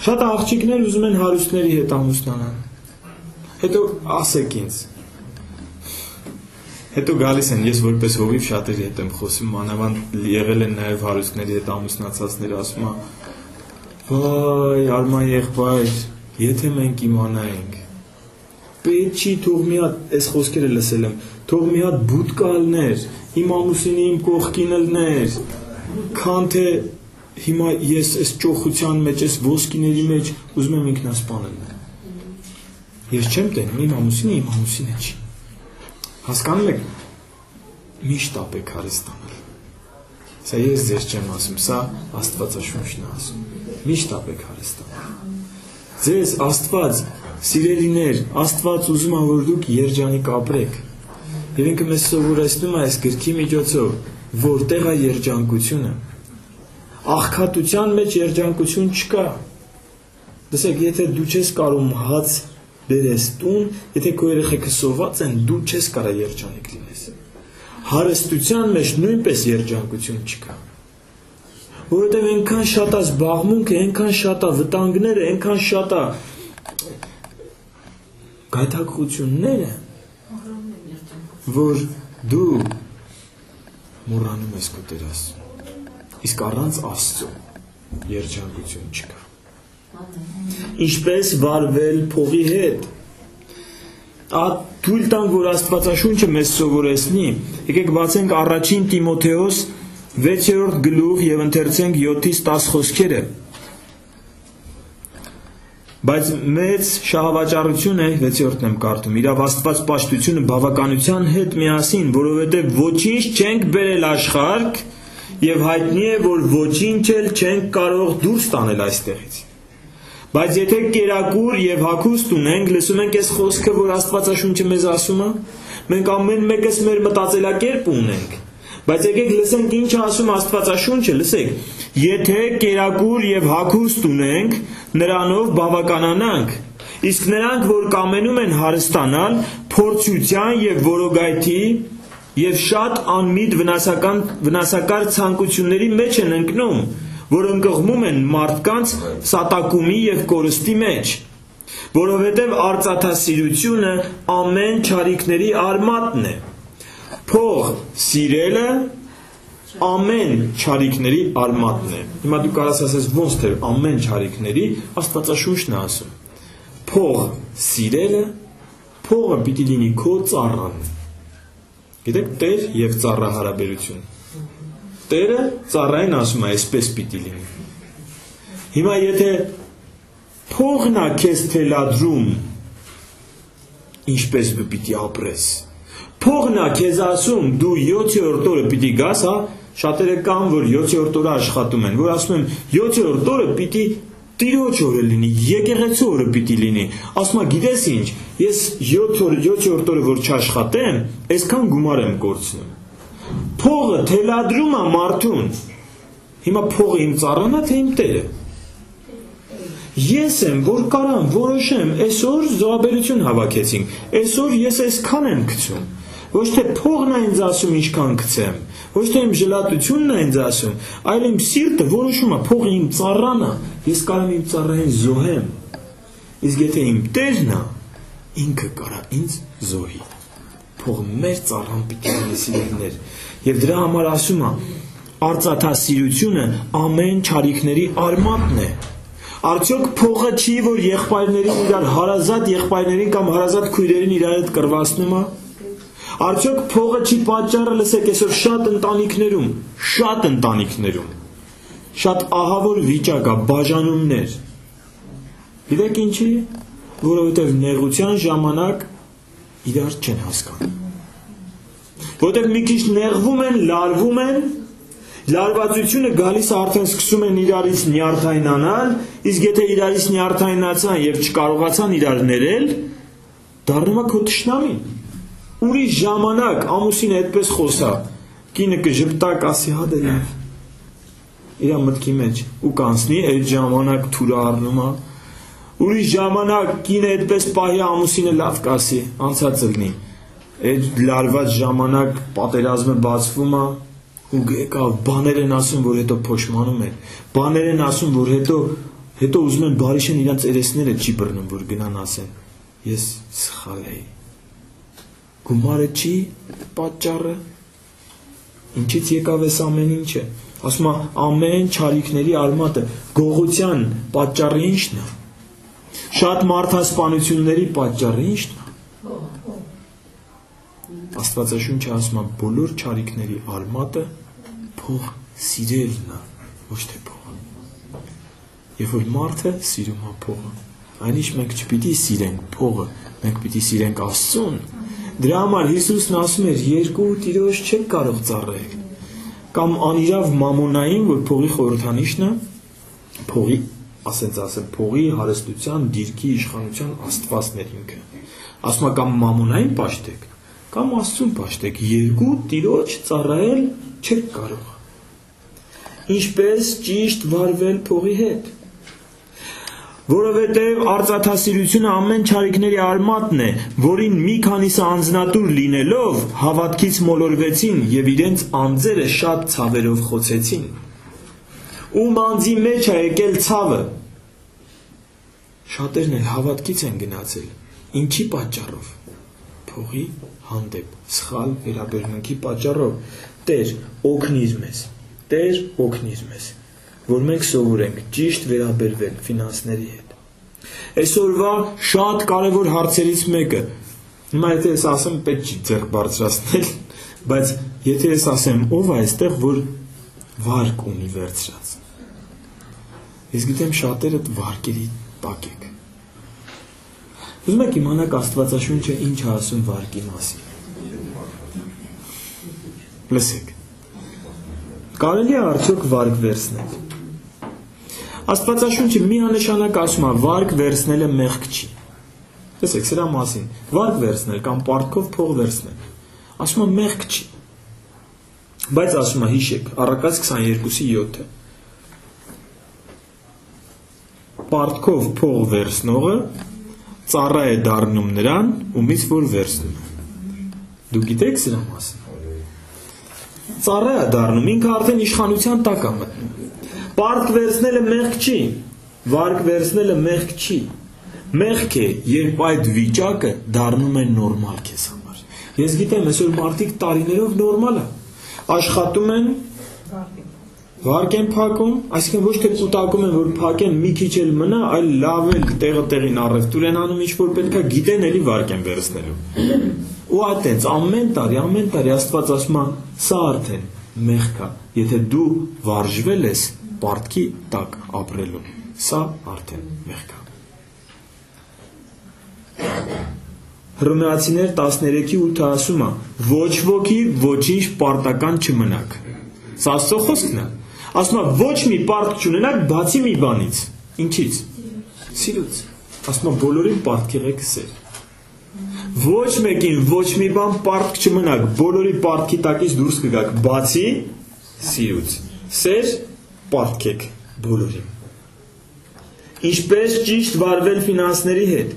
Շատ աղջիկներ ուզում են հարուստների հետ ամուսնանալ։ Հետո ասեք ինձ։ Հետո գալիս են, ես որպես հովիվ շատերի հետ եմ խոսում, մանավանդ եղել են նաև հարուստների հետ ամուսնացածները, ասում է, վայ, Արման եղբայր, եթե մենք իմանայինք, պետք չի թող մի հատ, այս խոսքերը լսել եմ, թող մի հատ բուտկա լներ, իմ ամուսինը իմ կողքին լներ, քան թե հիմա ես այս ճոխության մեջ, այս ոսկիների մեջ ուզում եմ ինքնասպանել։ Ես չեմ տենում, իմ ամուսինը չի։ Հասկանում եք, միշտ ապեք հարստանալ։ Սա ես ձեզ չեմ ասում, սա Աստվածաշունչն է ասում։ Միշտ ապեք հարստանալ։ Ձեզ Աստված, սիրելիներ, Աստված ուզում է, որ դուք երջանիկ ապրեք։ Եվ ինքը մեզ սովորեցնում է այս գրքի միջոցով, որտեղ է երջանկությունը։ Աղքատության մեջ երջանկություն չկա։ Դասեք, եթե դու չես կարող հաց բերես տուն, եթե քո երեխեքը սոված են, դու չես կարող երջանիկ լինես։ Հարստության մեջ նույնպես երջանկություն չկա։ Որովհետև այնքան շատ է զբաղմունքը, այնքան շատ է վտանգները, այնքան շատ է գայթակղությունները, որ դու մոռանում ես քո Տեր Աստծուն։ Իսկ առանց Աստծո երջանկություն չկա։ Ինչպես վարվել փողի հետ։ Թույլ տանք, որ Աստվածաշունչը մեզ սովորեցնի։ Եկեք բացենք առաջին Տիմոթեոս 6-րդ գլուխ եւ ընթերցենք 7-10 խոսքերը։ Բայց մեծ շահավաճառություն է 6-րդն եմ կարդում։ Իրավ Աստված պաշտությունը բավականության հետ միասին, որովհետև ոչինչ չենք բերել աշխարհ եւ հայտնի է, որ ոչինչ էլ չենք կարող դուրս տանել այստեղից։ Բայց եթե կերակուր եւ հագուստ ունենք, լսում ենք այս խոսքը, որ Աստվածաշունչը մեզ ասում է, մենք ամեն մեկս մեր մտածելակերպ ունենք։ Բայց եկեք լսենք ինչ ասում Աստվածաշունչը, լսեք, եթե կերակուր եւ հագուստ ունենք, նրանով բավականանանք, իսկ նրանք, որ կամենում են հարստանալ, փորձության եւ որոգայթի եւ շատ անմիտ վնասակար ցանկությունների մեջ են ընկնում, որ ընկղմում են մարդկանց սատակումի եւ կորստի մեջ, որովհետեւ արծաթասիրությունը ամեն չարիքների արմատն է։ Փող սիրելը ամեն չարիքների արմատն է։ Հիմա դու կարաս ասես ոնց թե ամեն չարիքների, Աստվածաշունչն է ասում։ Փող սիրելը, փողը պիտի լինի քո ծառան։ Գիտեք, Տեր եւ ծառա հարաբերություն։ Տերը ծառային ասում է, այսպես պիտի լինի։ Հիմա եթե փողն է քեզ թելադրում, ինչպես դու պիտի ապրես։ Փողն է քեզ ասում, դու 7-րդ օրը պիտի գաս, հա, Շատերը կան, որ 7-րդ օրը աշխատում են, որ ասում են 7-րդ օրը պիտի Տիրոջ օրը լինի, եկեղեցու օրը պիտի լինի։ Ասում եմ, գիտես ինչ, ես 7-րդ օրը որ չաշխատեմ, այսքան գումար եմ կորցնում։ Փողը թելադրում է մարդուն։ Հիմա փողը իմ ծառան է, թե իմ տերը։ Ես եմ, որ կարամ որոշեմ, այսօր զոհաբերություն հավաքեցինք, այսօր ես այսքան եմ գցում։ Ոչ թե փողն է ինձ ասում ինչքան գցեմ, ոչ թե իմ ժլատությունն է ինձ ասում, այլ իմ սիրտը որոշում է, փողը իմ ծառան է, ես կարամ իմ ծառային զոհեմ։ Իսկ եթե իմ տերն է, ինքը կարա ինձ զոհի։ Փողը մեր ծառան պիտի լինի, սիրելիներ։ Եվ դրա համար ասում է, արծաթասիրությունը ամեն չարիքների արմատն է։ Արդյոք փողը չի, որ եղբայրներին իրար հարազատ եղբայրներին կամ հարազատ քույրերին իրար հետ կռվացնում է։ Արդյոք փողը չի պատճառը, լսեք, այսօր շատ ընտանիքներում շատ ահավոր վիճակ է, բաժանումներ։ Գիտեք ինչի, որովհետև նեղության ժամանակ իրար չեն հասկանում։ Որովհետև մի քիչ նեղվում են, լարվում են, լարվածությունը գալիս արդեն սկսում են իրարից նյարդայնանալ, իսկ եթե իրարից նյարդայնացան եւ չկարողացան իրար ներել, դառնում է քո թշնամին։ Ուրիշ ժամանակ ամուսինը այդպես խոսա, կինը կժպտա, ասի հա դե լավ։ Իրա մտքի մեջ ու կանցնի, այդ ժամանակ թուրը առնում է։ Ուրիշ ժամանակ կինը այդպես պահի, ամուսինը լավ կասի, անցած լինի։ Այդ լարված ժամանակ պատերազմը բացվում է։ Ու եկավ, բաներ են ասում, որ հետո փոշմանում են, բաներ են ասում, որ հետո ուզում են բարիշեն իրանց երեսները չի բռնում, որ գնան ասեն, ես սխալ էի։ Գումարը չի պատճառը, ինչից եկավ այս ամեն ինչը, ասում է ամեն չարիքների արմատը, գողության պատճառը ինչն է, շատ մարդասպանությունների պատճառը ինչն է, Աստվածաշունչը ասում է բոլոր չարիքների արմատը փող սիրելն է, ոչ թե փողը։ Երբ որ մարդը սիրում է փողը, այնիշ մենք չպիտի սիրենք փողը, մենք պիտի սիրենք Աստծուն։ Դրա համար Հիսուսն ասում էր երկու տիրոջ չեք կարող ծառայել։ Կամ անիրավ մամոնային, որ փողի խորհրդանիշն է, փողի, փողի հարստության, դիրքի, իշխանության աստվածներ ինքը։ Ասում է կամ մամոնային պաշտեք, կամ Աստծուն պաշտեք, երկու տիրոջ ծառայել չեք կարող։ Ինչպես ճիշտ վարվել փողի հետ։ Որովհետև արծաթասիրությունը ամեն չարիքների արմատն է, որին մի քանիսը անձնատուր լինելով հավատքից մոլորվեցին եւ իրենց անձերը շատ ցավերով խոցեցին։ Ում անձի մեջ է եկել ցավը։ Շատերն էլ հավատքից են գնացել։ Ինչի պատճառով։ Փողի հանդեպ սխալ վերաբերմունքի պատճառով Տեր օգնիր մեզ, Տեր օգնիր մեզ, որ մենք սովորենք ճիշտ վերաբերվել ֆինանսների հետ։ Այսօրվա շատ կարևոր հարցերից մեկը, հիմա եթե ես ասեմ պետք չի ձեռք բարձրացնել, բայց եթե ես ասեմ ով է այստեղ, որ վարկ ունի վերցրած։ Ես գիտեմ շատերը վարկերի տակ եք։ Ուզում եք իմանաք Աստվածաշունչը ինչ է ասում վարկի մասին։ Լսեք, կարելի է արդյոք վարկ վերցնել։ Աստվածաշունչը միանշանակ ասում է վարկ վերցնելը մեղք չի։ Լսեք, սրա մասին, վարկ վերցնել կամ պարտքով փող վերցնել, ասում է մեղք չի։ Բայց ասում է հիշեք, Առակաց 22:7-ը պարտքով փող վերցնողը ծառա է դառնում նրան, ումից որ վերցնում է։ Դու գիտեք սրա մասին։ Ծառա է դառնում, ինքը արդեն իշխանության տակ է մտնում։ Պարտք վերցնելը մեղք չի, վարկ վերցնելը մեղք չի։ Մեղք է, երբ այդ վիճակը դառնում է նորմալ քեզ համար։ Ես գիտեմ, այսօր մարդիկ տարիներով նորմալ է։ Աշխատում են, վարկ են փակում, այսինքն ոչ թե կուտակում են, որ փակեն մի քիչ էլ մնա, այլ լավ էլ տեղը տեղին առևտուր են անում, ինչ որ պետքա գիտեն էլի վարկ են վերցնելու։ Ու այդտենց ամեն տարի Աստված ասում է, սա արդեն մեղք է, եթե դու վարժվել ես պարտքի տակ ապրելու, սա արդեն մեղք է։ Հռոմեացիներ 13:8 ասում է, ոչ ոքի ոչինչ պարտական չմնաք։ Սա Աստծո խոսքն է։ Ասում է ոչ մի պարտք չունենաք բացի մի բանից։ Ինչից։ Սիրուց։ Ասում է բոլորին պարտք եղեք սեր։ Ոչ մեկին ոչ մի բան պարտք չմնաք, բոլորի պարտքի տակից դուրս կգաք, բացի սիրուց։ Սեր պարտք եք բոլորին։ Ինչպես ճիշտ վարվել ֆինանսների հետ։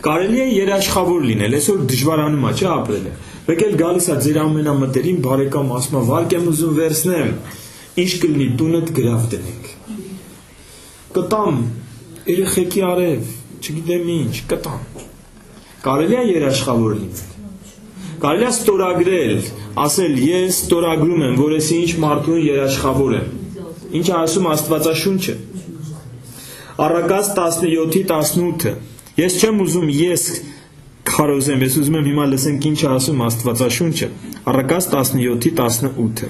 Կարելի է երաշխավոր լինել, այսօր դժվարանում է, չէ՞ ապրելը։ Մեկ էլ գալիս է ձեր ամենամտերիմ բարեկամ, ասում է վարկ եմ ուզում վերցնեմ, ինչ կլինի տունդ գրավ դնենք։ Կտամ երեխեքի արև, չգիտեմ ինչ, կտամ։ Կարելի է երաշխավոր լինել։ Կարելի է ստորագրել, ասել ես ստորագրում եմ, որ ես ինչ մարդուն երաշխավոր եմ։ Ինչ է ասում Աստվածաշունչը։ Առակաց 17:18 Ես չեմ ուզում ես քարոզեմ, ես ուզում եմ հիմա լսենք ինչ է ասում Աստվածաշունչը։ Առակաց 17:18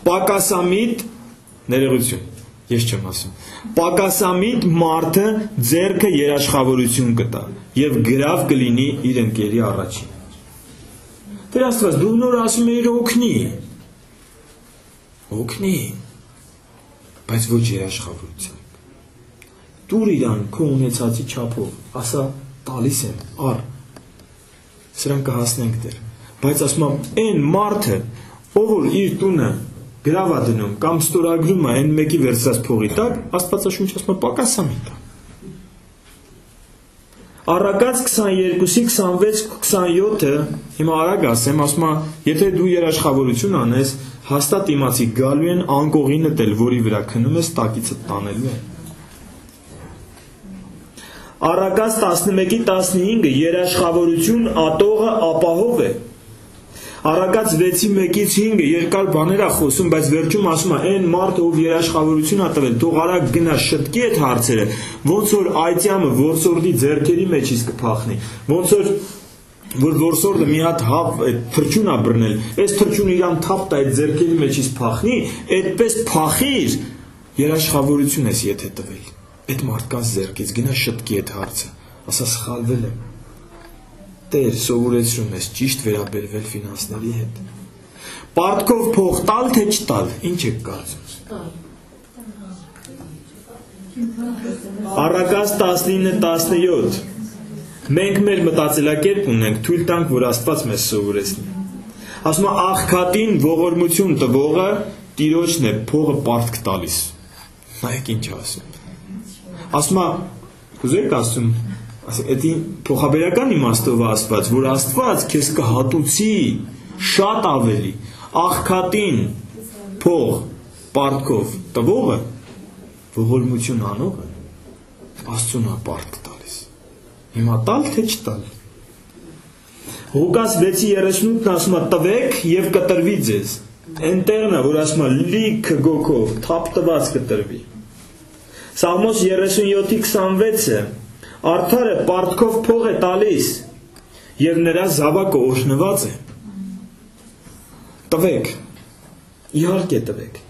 Պակասամիտ ներողություն, ես չեմ ասում։ Պակասամիտ մարդը ձեռքը երաշխավորություն կտա եւ գրավ կլինի իր ընկերի առաջին։ Տեր Աստված, դու նոր ասում ես օգնի, բայց ոչ երաշխավորություն։ Դուր իրան քո ունեցածի չափով, ասա տալիս եմ, առ։ Սրան կհասնենք դեր։ Բայց ասում եմ, այն մարդը, ով որ իր տունը գրավ է դնում կամ ստորագրում է այն մեկի վերցրած փողի տակ, Աստվածաշունչը ասում է պակասամիտ է։ Առակաց 22:26-27 հիմա արագ ասեմ, ասում է, եթե դու երաշխավորություն անես, հաստատ իմացի գալու են անկողի նտել, որի վրա քնում ես, տակիցը տանելու են։ Առակաց 11:15 երաշխավորություն ատողը ապահով է։ Առակաց 6:1-5 երկար բաներ է խոսում, բայց վերջում ասում է այն մարդը, ով երաշխավորություն է տվել, թող արագ գնա շտկի այդ հարցերը, ոնց որ այծյամը որսորդի ձեռքերի մեջից կփախնի, ոնց որ որսորդը մի հատ թրջուն է բռնել, այս թրջունը իրան թափ տա այդ ձեռքերի մեջից փախնի, այդպես փախիր, երաշխավորություն ես եթե տվել, այդ մարդկանց ձեռքից գնա շտկի այդ հարցը, ասա սխալվել եմ։ Տեր սովորեցրում ես ճիշտ վերաբերվել ֆինանսների հետ։ Պարտքով փող տալ թե չտալ, ինչ եք կարծում։ Առակաց 19:17 Մենք մեր մտածելակերպ ունենք, թույլ տանք, որ Աստված մեզ սովորեցնի։ Ասում է աղքատին ողորմություն տվողը Տիրոջն է փողը պարտք տալիս։ Նայեք ինչ ասում։ Ասում է, ուզեք ասում, Էդի փոխաբերական իմաստով ասված, որ Աստված քեզ կհատուցի շատ ավելի աղքատին փող պարտքով տվողը ողորմություն անողը Աստծուն է պարտք տալիս։ Հիմա տալ թե չտալ։ Ղուկաս 6:38-ն ասում է տվեք եւ կտրվի ձեզ։ Այնտեղն է, որ ասում է լիքը գոգով թափտված կտրվի։ Սաղմոս 37:26-ը Արդարը պարտքով փող է տալիս եւ նրա զավակը օրհնված է։ Տվեք, իհարկե տվեք։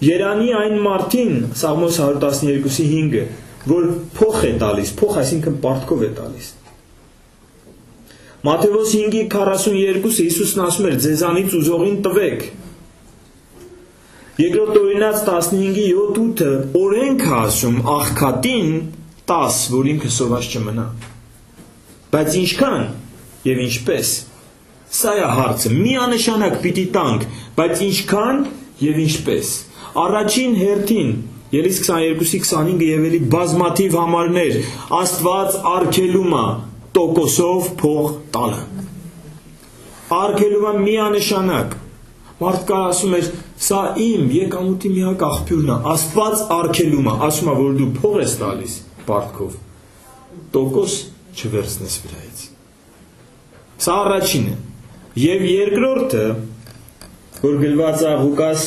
Երանի այն մարդին, Սաղմոս 112:5, որ փող է տալիս, փող այսինքն պարտքով է տալիս։ Մատթեոս 5:42-ը Հիսուսն ասում էր ձեզանից ուզողին տվեք։ Երկրորդ Օրինաց 15:7-8-ը օրենք է ասում աղքատին 10, որ ինքը սոված չմնա։ Բայց ինչքան եւ ինչպես։ Սա է հարցը։ Միանշանակ պիտի տանք, բայց ինչքան եւ ինչպես։ Առաջին հերթին Ելիս 22:25 եւ էլի բազմաթիվ համարներ Աստված արգելում է տոկոսով փող տալը։ Արգելում է միանշանակ։ Մարդկա ասում էր, սա իմ եկամուտի միակ աղբյուրն է։ Աստված արգելում է, ասում է, որ դու փող ես տալիս պարտքով, տոկոս չվերցնես վրայից։ Սա առաջինը։ Եվ երկրորդը, որ գրված է Ղուկաս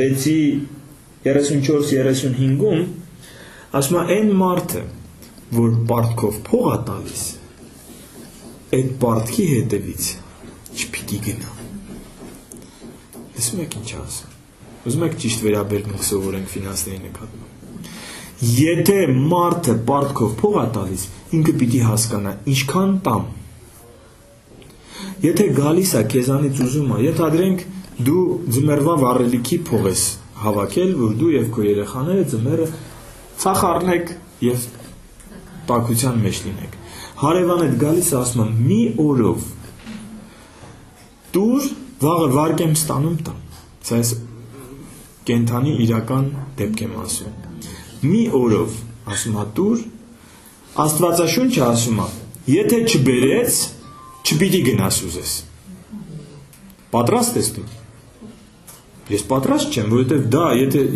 6:34-35-ում, ասում է այն մարդը, որ պարտքով փող է տալիս, այդ պարտքի հետևից չպիտի գնա։ Լսում եք ինչ ասում։ Ուզում եք ճիշտ վերաբերմունք սովորենք ֆինանսների նկատմամբ։ Եթե մարդը պարտքով փող է տալիս, ինքը պիտի հասկանա ինչքան տամ։ Եթե գալիս է քեզանից ուզում է, եթե ադրենք դու ձմեռվա վառելիքի փող ես հավաքել, որ դու եւ քո երեխաները ձմեռը ցախ առնեք եւ տաքության մեջ լինեք։ Հարևանդ գալիս է ասում մի օրով դուր վաղը վարկ եմ ստանում տամ։ Սա է կենթանի իրական դեպք եմ ասում։ Մի օրով ասում է դուր, Աստվածաշունչը ասում է, եթե չբերեց, չպիտի գնաս ուզես։ Պատրաստ ես դու։ Ես պատրաստ չեմ, որովհետև դա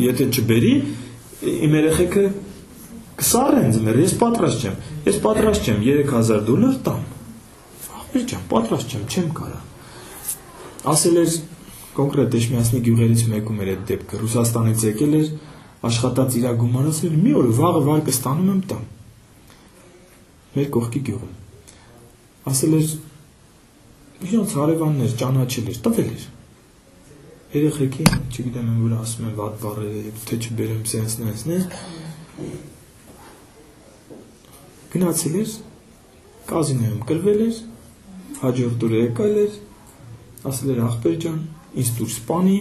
եթե չբերի, իմ երեխեքը կսառեն ձմեռ, ես պատրաստ չեմ։ Ես պատրաստ չեմ $3000 տամ։ Ախպեր ջան, պատրաստ չեմ, չեմ կարա։ Ասել էր կոնկրետ Էշմիածնի գյուղերից մեկում էր այդ դեպքը, Ռուսաստանից եկել էր, աշխատած իր գումարը, ասել մի օր վաղը վարկը ստանում եմ տամ։ Մեր կողքի գյուղում։ Ասել էր իրենց հարևաններ ճանաչել էր, տվել էր։ Երեխեքին, չգիտեմ որ ասում են վատ բառեր, թե չբերեմ սենսն, գնացել էր, կազինոյում կրվել էր, հաջորդ օրը եկել էր, ասել էր ախպեր ջան, ինձ դուր սպանի,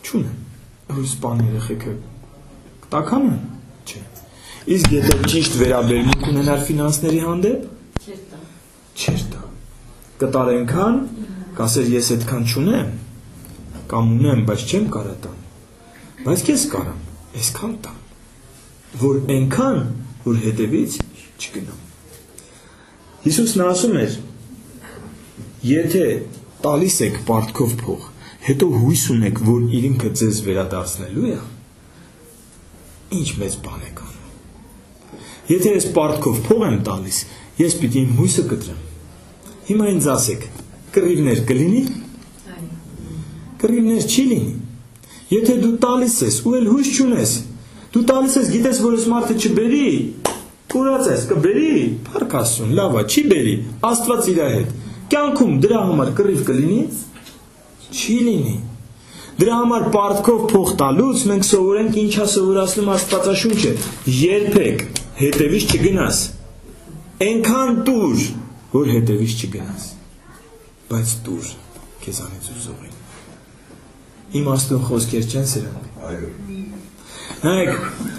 չունեմ, որ սպանի երեխեքը կտաքան են, չէ։ Իսկ եթե ճիշտ վերաբերմունք ունենար ֆինանսների հանդեպ, չէր տա։ Կտար այնքան, կասեր ես այդքան չունեմ, կամ ունեմ, բայց չեմ կարա տամ, բայց կես կարամ, այսքան տամ, որ այնքան, որ հետևից չգնամ։ Հիսուսն ասում էր, եթե տալիս եք պարտքով փող, հետո հույս ունեք, որ ինքը ձեզ վերադարձնելու է, ինչ մեծ բան եք անում։ Եթե ես պարտքով փող եմ տալիս, ես պիտի իմ հույսը կտրեմ։ Հիմա ինձ ասեք, կռիվներ կլինի։ Կռիվներ չի լինի։ Եթե դու տալիս ես ու էլ հույս չունես, դու տալիս ես գիտես, որ ես մարդը չբերի, կուրած ես, կբերի, փառք Աստծուն, լավ է, չի բերի, Աստված իր հետ։ Կյանքում դրա համար կռիվ կլինի, չի լինի։ Դրա համար պարտքով փող տալուց մենք սովորենք ինչա սովորացնում Աստվածաշունչը, երբեք հետևից չգնաս։ Այնքան տուր, որ հետևից չգնաս, բայց տուր քեզանից ուզողին։ Իմաստուն խոսքեր չեն սրանք։ Այո։ Նայեք,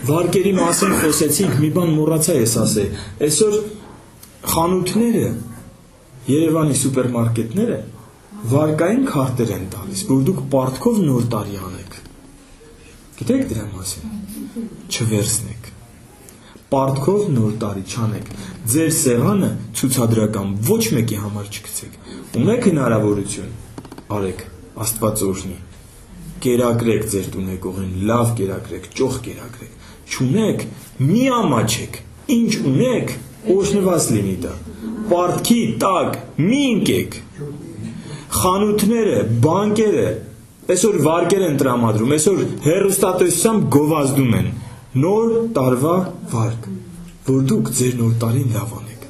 վարկերի մասին խոսեցինք, մի բան մոռացա ես ասել։ Այսօր խանութները, Երևանի սուպերմարկետները վարկային քարտեր են տալիս, որ դուք պարտքով նոր տարի անեք։ Գիտեք դրա մասին։ Չվերցնեք։ Պարտքով նոր տարի չանեք։ Ձեր սեղանը ցուցադրական ոչ մեկի համար չգցեք։ Ունեք հնարավորություն, արեք, Աստված օրհնի։ Կերակրեք ձեր տունեկողին, լավ կերակրեք, ճոխ կերակրեք։ Չունեք, մի ամաչեք։ Ինչ ունեք, օրհնված լինի դա։ Պարտքի տակ մի ընկեք։ Խանութները, բանկերը, այսօր վարկեր են տրամադրում, այսօր հեռուստատեսությամբ գովազդում են նոր տարվա վարկ, որ դուք ձեր նոր տարին լավ անեք։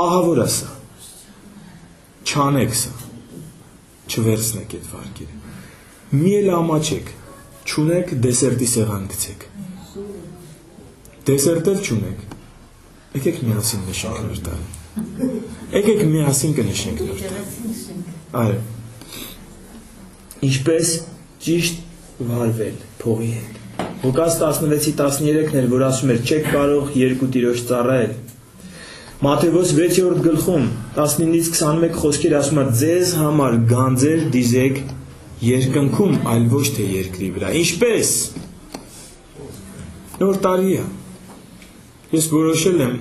Ահա որ ասա, չանեք սա, չվերցնեք այդ վարկերը, մի էլ ամաչեք, չունեք դեսերտի սեղան գցեք, դեսերտ էլ չունեք, եկեք միասին նշենք նոր տարի, եկեք միասին կնշենք նոր տարի, այո, ինչպես ճիշտ վարվել փողի հետ, Ղուկաս 16:13-ն էր, որ ասում էր չեք կարող երկու տիրոջ ծառայել, Մատթեոս 6-րդ գլխում 19-21 խոսքեր ասում է ձեզ համար գանձեր դիզեք երկնքում, այլ ոչ թե երկրի վրա, ինչպես նոր տարի է, ես որոշել եմ,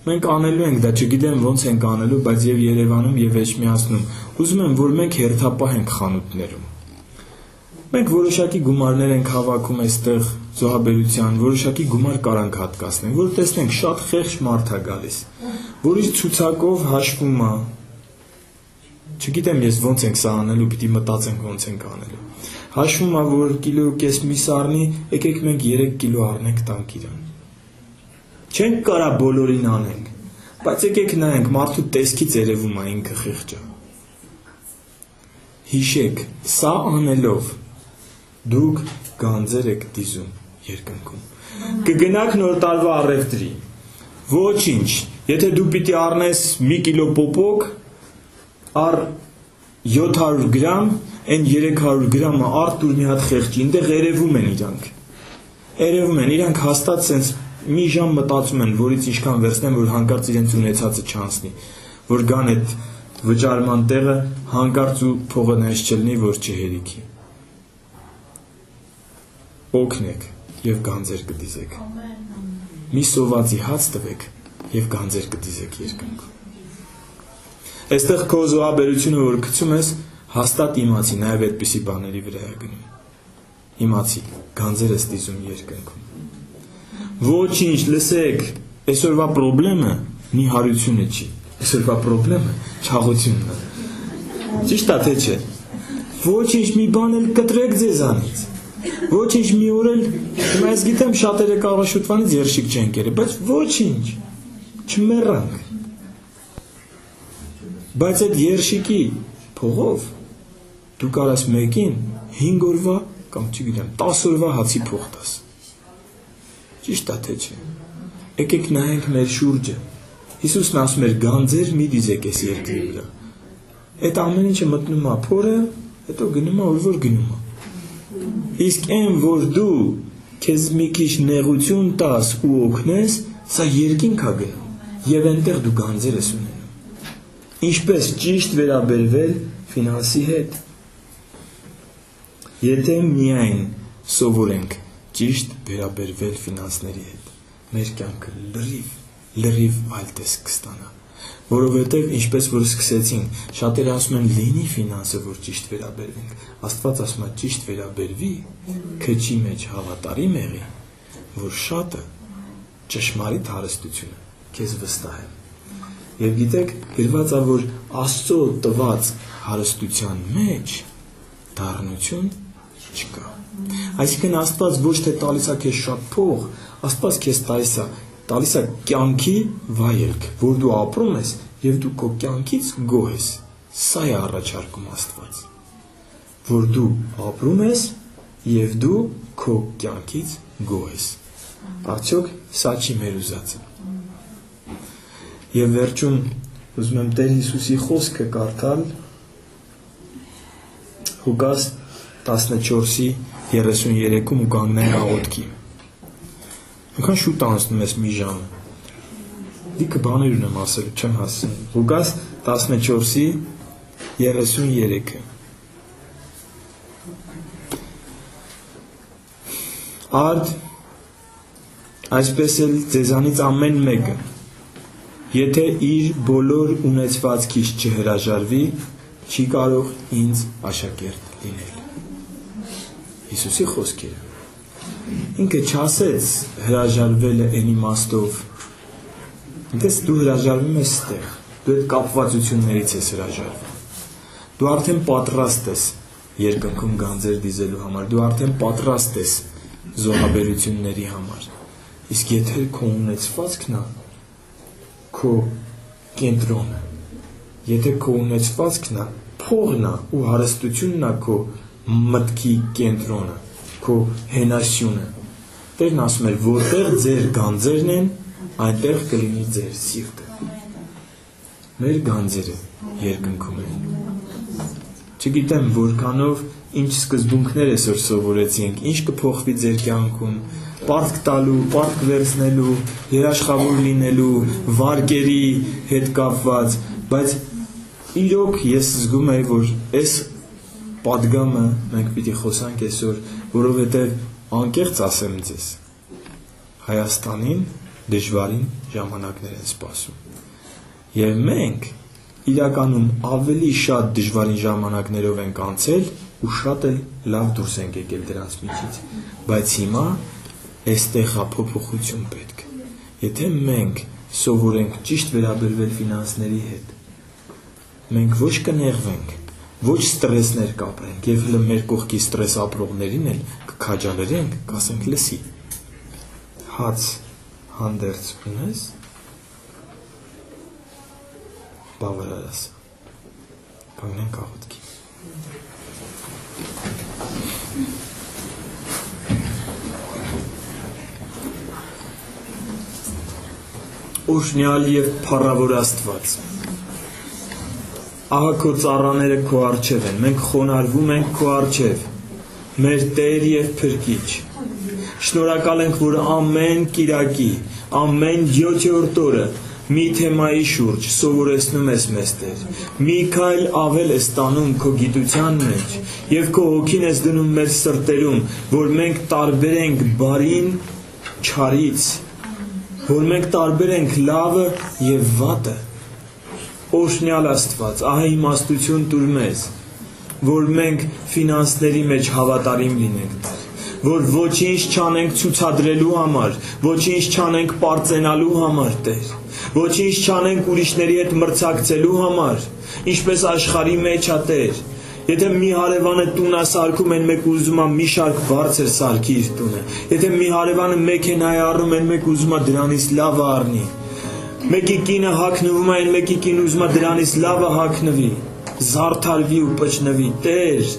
մենք անելու ենք դա, չգիտեմ ոնց ենք անելու, բայց եւ Երևանում եւ Էջմիածնում, ուզում եմ, որ մենք հերթապահենք խանութներում, մենք որոշակի գումարներ ենք հավաքում այստեղ զոհաբերության, որոշակի գումար կարանք հատկացնենք, որ տեսնենք շատ խեղճ մարդ է գալիս, որ իր ցուցակով հաշվում է, չգիտեմ ես ոնց ենք սա անելու, պիտի մտածենք ոնց ենք անելու, հաշվում է, որ կիլո կես միս առնի, եկեք մենք 3 կիլո առնենք տանք իրան, չենք կարա բոլորին անենք, բայց եկեք նայենք, մարդու տեսքից երևում է ինքը խեղճ է, հիշեք, սա անելով, դուք գանձեր եք դիզում երկնքում, կգնաք նոր տարվա առևտրի, ոչինչ, եթե դու պիտի առնես մի կիլո պոպոկ, առ 700 գրամ, այն 300 գրամը արտուր մի հատ խեղճի, ինտեղ երևում են իրանք։ Երևում են, իրանք հաստատ սենց մի ժամ մտածում են, որից ինչքան վերցնեն, որ հանկարծ իրենց ունեցածը չանցնի, որ գան այդ վճարման տեղը հանկարծ ու փողը նայած չլինի, որ չհերիքի։ Օգնեք եւ գանձեր կդիզեք։ Մի սովածի հաց տվեք եւ գանձեր կդիզեք երկնքում։ Այստեղ քո զոհաբերությունը որ գցում ես, հաստատ իմացի, նաեւ այդպիսի բաների վրա է գնում։ Իմացի, գանձեր ես դիզում երկնքում։ Ոչինչ, լսեք, այսօրվա խնդրեմը նիհարությունը չի։ Այսօրվա խնդրեմը չաղությունն է։ Ճիշտ է թե չէ։ Ոչինչ մի բան էլ կտրեք ձեզանից։ Ոչինչ մի օր էլ, հիմա ես գիտեմ շատերը կարող շուտվանից երշիկ չեն կերել, բայց ոչինչ, չմեռանք։ Բայց այդ երշիկի փողով դու կարաս մեկին 5 օրվա կամ չգիտեմ 10 օրվա հացի փող տաս։ Ճիշտ է թե չէ։ Եկեք նայենք մեր շուրջը։ Հիսուսն ասում էր գանձեր մի դիզեք այս երկրի վրա։ Այդ ամեն ինչը մտնում է փորը, հետո գնում է որ գնում է։ Իսկ այն որ դու քեզ մի քիչ նեղություն տաս ու օգնես, սա երկինք է գնում եւ այնտեղ դու գանձեր ես ունենում։ Ինչպես ճիշտ վերաբերվել ֆինանսի հետ։ Եթե միայն սովորենք ճիշտ վերաբերվել ֆինանսների հետ, մեր կյանքը լրիվ այլ տեսք կստանա, որովհետև ինչպես որ սկսեցինք, շատերը ասում են լինի ֆինանսը, որ ճիշտ վերաբերվենք, Աստված ասում է ճիշտ վերաբերվի, քչի մեջ հավատարիմ եղի, որ շատը ճշմարիտ հարստությունը քեզ վստահ է։ Եվ գիտեք, գրված է, որ Աստծո տված հարստության մեջ դառնություն չկա։ Այսինքն Աստված ոչ թե տալիս է քեզ շատ փող, Աստված քեզ տալիս է կյանքի վայելք, որ դու ապրում ես եւ դու քո կյանքից գոհ ես։ Սա է առաջարկում Աստված, որ դու ապրում ես եւ դու քո կյանքից գոհ ես։ Արդյոք սա չի մեր ուզածը։ Եվ վերջում ուզում եմ Տեր Հիսուսի խոսքը կարդալ Ղուկաս 14:33-ում ու կանգնենք աղոթքի։ Այնքան շուտ անցնում ես մի ժամը։ Դիքը բաներ ունեմ ասել, չեմ հասցնում։ Ղուկաս 14:33-ը։ Արդ այսպես էլ ձեզանից ամեն մեկը եթե իր բոլոր ունեցվածքից չհրաժարվի, չի կարող ինձ աշակերտ լինել։ Հիսուսի խոսքերը։ Ինքը չասեց հրաժարվելը այն իմաստով։ Ինքս դու հրաժարվում ես ստեղ, դու այդ կապվածություններից ես հրաժարվում։ Դու արդեն պատրաստ ես երկնքում գանձեր դիզելու համար, դու արդեն պատրաստ ես զոհաբերությունների համար։ Իսկ եթե քո ունեցվածքն է քո կենտրոնը, եթե քո ունեցվածքն է, փողն է ու հարստությունն է քո մտքի կենտրոնը, քո հենասյունը, Տերն ասում էր, որտեղ ձեր գանձերն են, այնտեղ կլինի ձեր սիրտը։ Մեր գանձերը երկնքում են։ Չգիտեմ որքանով ինչ սկզբունքներ այսօր սովորեցինք, ինչ կփոխվի ձեր կյանքում, պարտք տալու, պարտք վերցնելու, երաշխավոր լինելու, վարկերի հետ կապված, բայց իրոք ես զգում եմ, որ այս պատգամը մենք պիտի խոսանք այսօր, որովհետև անկեղծ ասեմ ձեզ, Հայաստանին դժվարին ժամանակներ են սպասում։ Եվ մենք իրականում ավելի շատ դժվարին ժամանակներով ենք անցել ու շատ էլ լավ դուրս ենք եկել դրանց միջից, բայց հիմա այստեղ փոփոխություն պետք։ Եթե մենք սովորենք ճիշտ վերաբերվել ֆինանսների հետ, մենք ոչ կնեղվենք, ոչ ստրեսներ կապրենք, եւ հենց մեր կողքի ստրես ապրողներին էլ կքաջալերենք, կասենք լսի։ Հաց հանդերձ ունես, բավարարես։ Կանգնենք աղոթքի։ Օրհնյալ եւ փառավոր Աստված, ահա քո ծառաները քո առջև են, մենք խոնարհվում ենք քո առջև, մեր Տեր և Փրկիչ։ Շնորհակալ ենք, որ ամեն կիրակի, ամեն 7-րդ օրը մի թեմայի շուրջ սովորեցնում ես մեզ, Տեր։ Մի քայլ ավել ես տանում քո գիտության մեջ և քո հոգին ես դնում մեր սրտերում, որ մենք տարբերենք բարին չարից, որ մենք տարբերենք լավը և վատը։ Օրհնյալ Աստված, ահա իմաստություն տուր մեզ, որ մենք ֆինանսների մեջ հավատարիմ լինենք, որ ոչինչ չանենք ցուցադրելու համար, ոչինչ չանենք պարծենալու համար, Տեր, ոչինչ չանենք ուրիշների հետ մրցակցելու համար, ինչպես աշխարհի մեջ է, Տեր։ Եթե մի հարևանը տուն է սարքում, այն մեկ ուզում է մի շարք բարձր սարքի իր տունը։ Եթե մի հարևանը մեքենա է առնում, այն մեկ ուզում է դրանից լավը առնի։ Մեկի կինը հագնվում է, այն մեկի կին ուզում է դրանից լավը հագնվի, զարդարվի ու պճնվի, Տեր,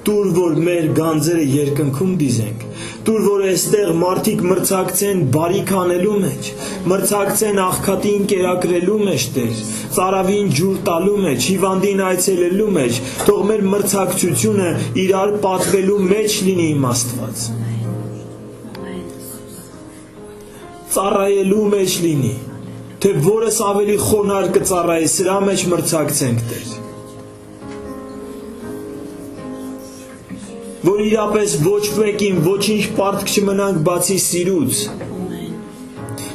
տուր, որ մեր գանձերը երկնքում դիզենք, տուր, որ այստեղ մարդիկ մրցակցեն բարիք անելու մեջ, մրցակցեն աղքատին կերակրելու մեջ, Տեր, ծարավին ջուր տալու մեջ, հիվանդին այցելելու մեջ, թող մեր մրցակցությունը իրար պատվելու մեջ լինի, իմ Աստված, ծառայելու մեջ լինի, թե որս ավելի խոնարհ կծառայի, սրա մեջ մրցակցենք, Տեր, որ իրապես ոչ մեկին ոչինչ պարտք չմնանք բացի սիրուց,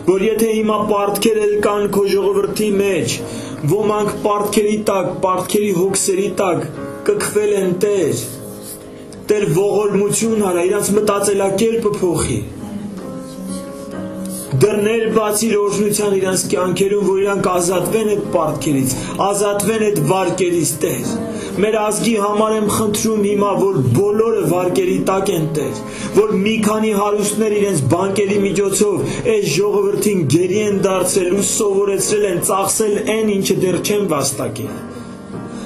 որ եթե հիմա պարտքեր էլ կան քո ժողովրդի մեջ, ոմանք պարտքերի տակ, պարտքերի հոգսերի տակ կքվել են, Տեր, Տեր ողորմություն արա, իրանց մտածելակերպը փոխի, դռներ բացիր օրհնության իրանց կյանքերում, որ իրանք ազատվեն այդ պարտքերից, ազատվեն այդ վարկերից, Տեր։ Մեր ազգի համար եմ խնդրում հիմա, որ բոլորը վարկերի տակ են, Տեր, որ մի քանի հարուստներ իրենց բանկերի միջոցով այս ժողովրդին գերի են դարձրել ու սովորեցրել են ծախսել այն, ինչը դեռ չեն վաստակել։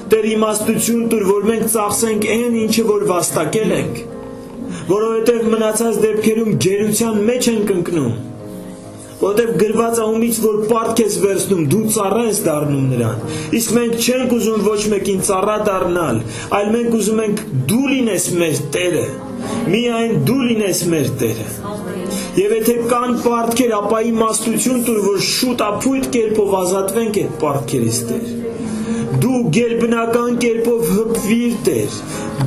Տեր, իմաստություն տուր, որ մենք ծախսենք այն, ինչը որ վաստակել ենք, որովհետև մնացած դեպքերում գերության մեջ ենք ընկնում, որովհետև գրված ումից որ պարտք ես վերցնում, դու ծառա ես դառնում նրան, իսկ մենք չենք ուզում ոչ մեկին ծառա դառնալ, այլ մենք ուզում ենք դու լինես մեր Տերը, միայն դու լինես մեր Տերը։ Եվ եթե կան պարտքեր, ապա իմաստություն տուր, որ շուտափույթ կերպով ազատվենք այդ պարտքերից, Տեր։ Դու գերբնական կերպով հպվիր, Տեր,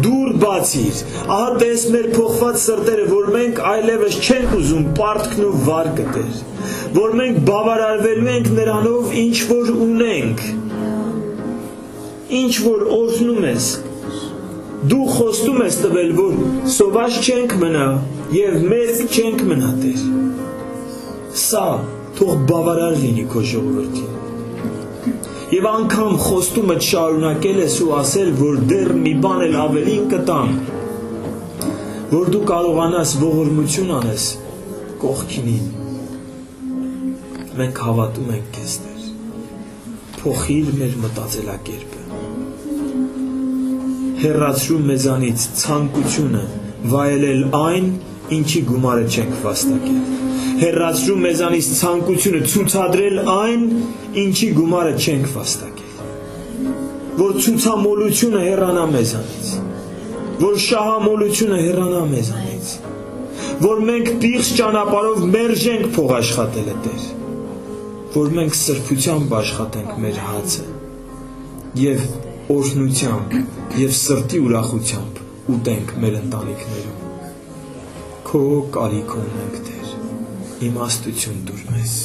դուր բացիր, ահա տես մեր փոխված սրտերը, որ մենք այլևս չենք ուզում պարտքն ու վարկը, Տեր, որ մենք բավարարվելու ենք նրանով, ինչ որ ունենք, ինչ որ օրհնում ես, դու խոստում ես տվել, որ սոված չենք մնա և մեծ չենք մնա, Տեր, սա թող բավարար լինի քո ժողովրդին։ Եվ անգամ խոստումը շարունակել ես ու ասել, որ դեռ մի բան էլ ավելին կտամ, որ դու կարողանաս ողորմություն անես կողքինին։ Մենք հավատում ենք քեզ, Տեր, փոխիր մեր մտածելակերպը, հեռացրու մեզանից ցանկությունը վայելել այն, ինչի գումարը չենք վաստակել, հեռացրու մեզանից ցանկությունը ցուցադրել այն, ինչի գումարը չենք վաստակել, որ ցուցամոլությունը հեռանա մեզանից, որ շահամոլությունը հեռանա մեզանից, որ մենք պիղծ ճանապարհով մերժենք փող աշխատելը, Տեր, որ մենք սրբությամբ աշխատենք մեր հացը և օրհնությամբ և սրտի ուրախությամբ ուտենք մեր ընտանիքներում։ Քո կարիք ունենք, Տեր, իմաստություն տուր մեզ։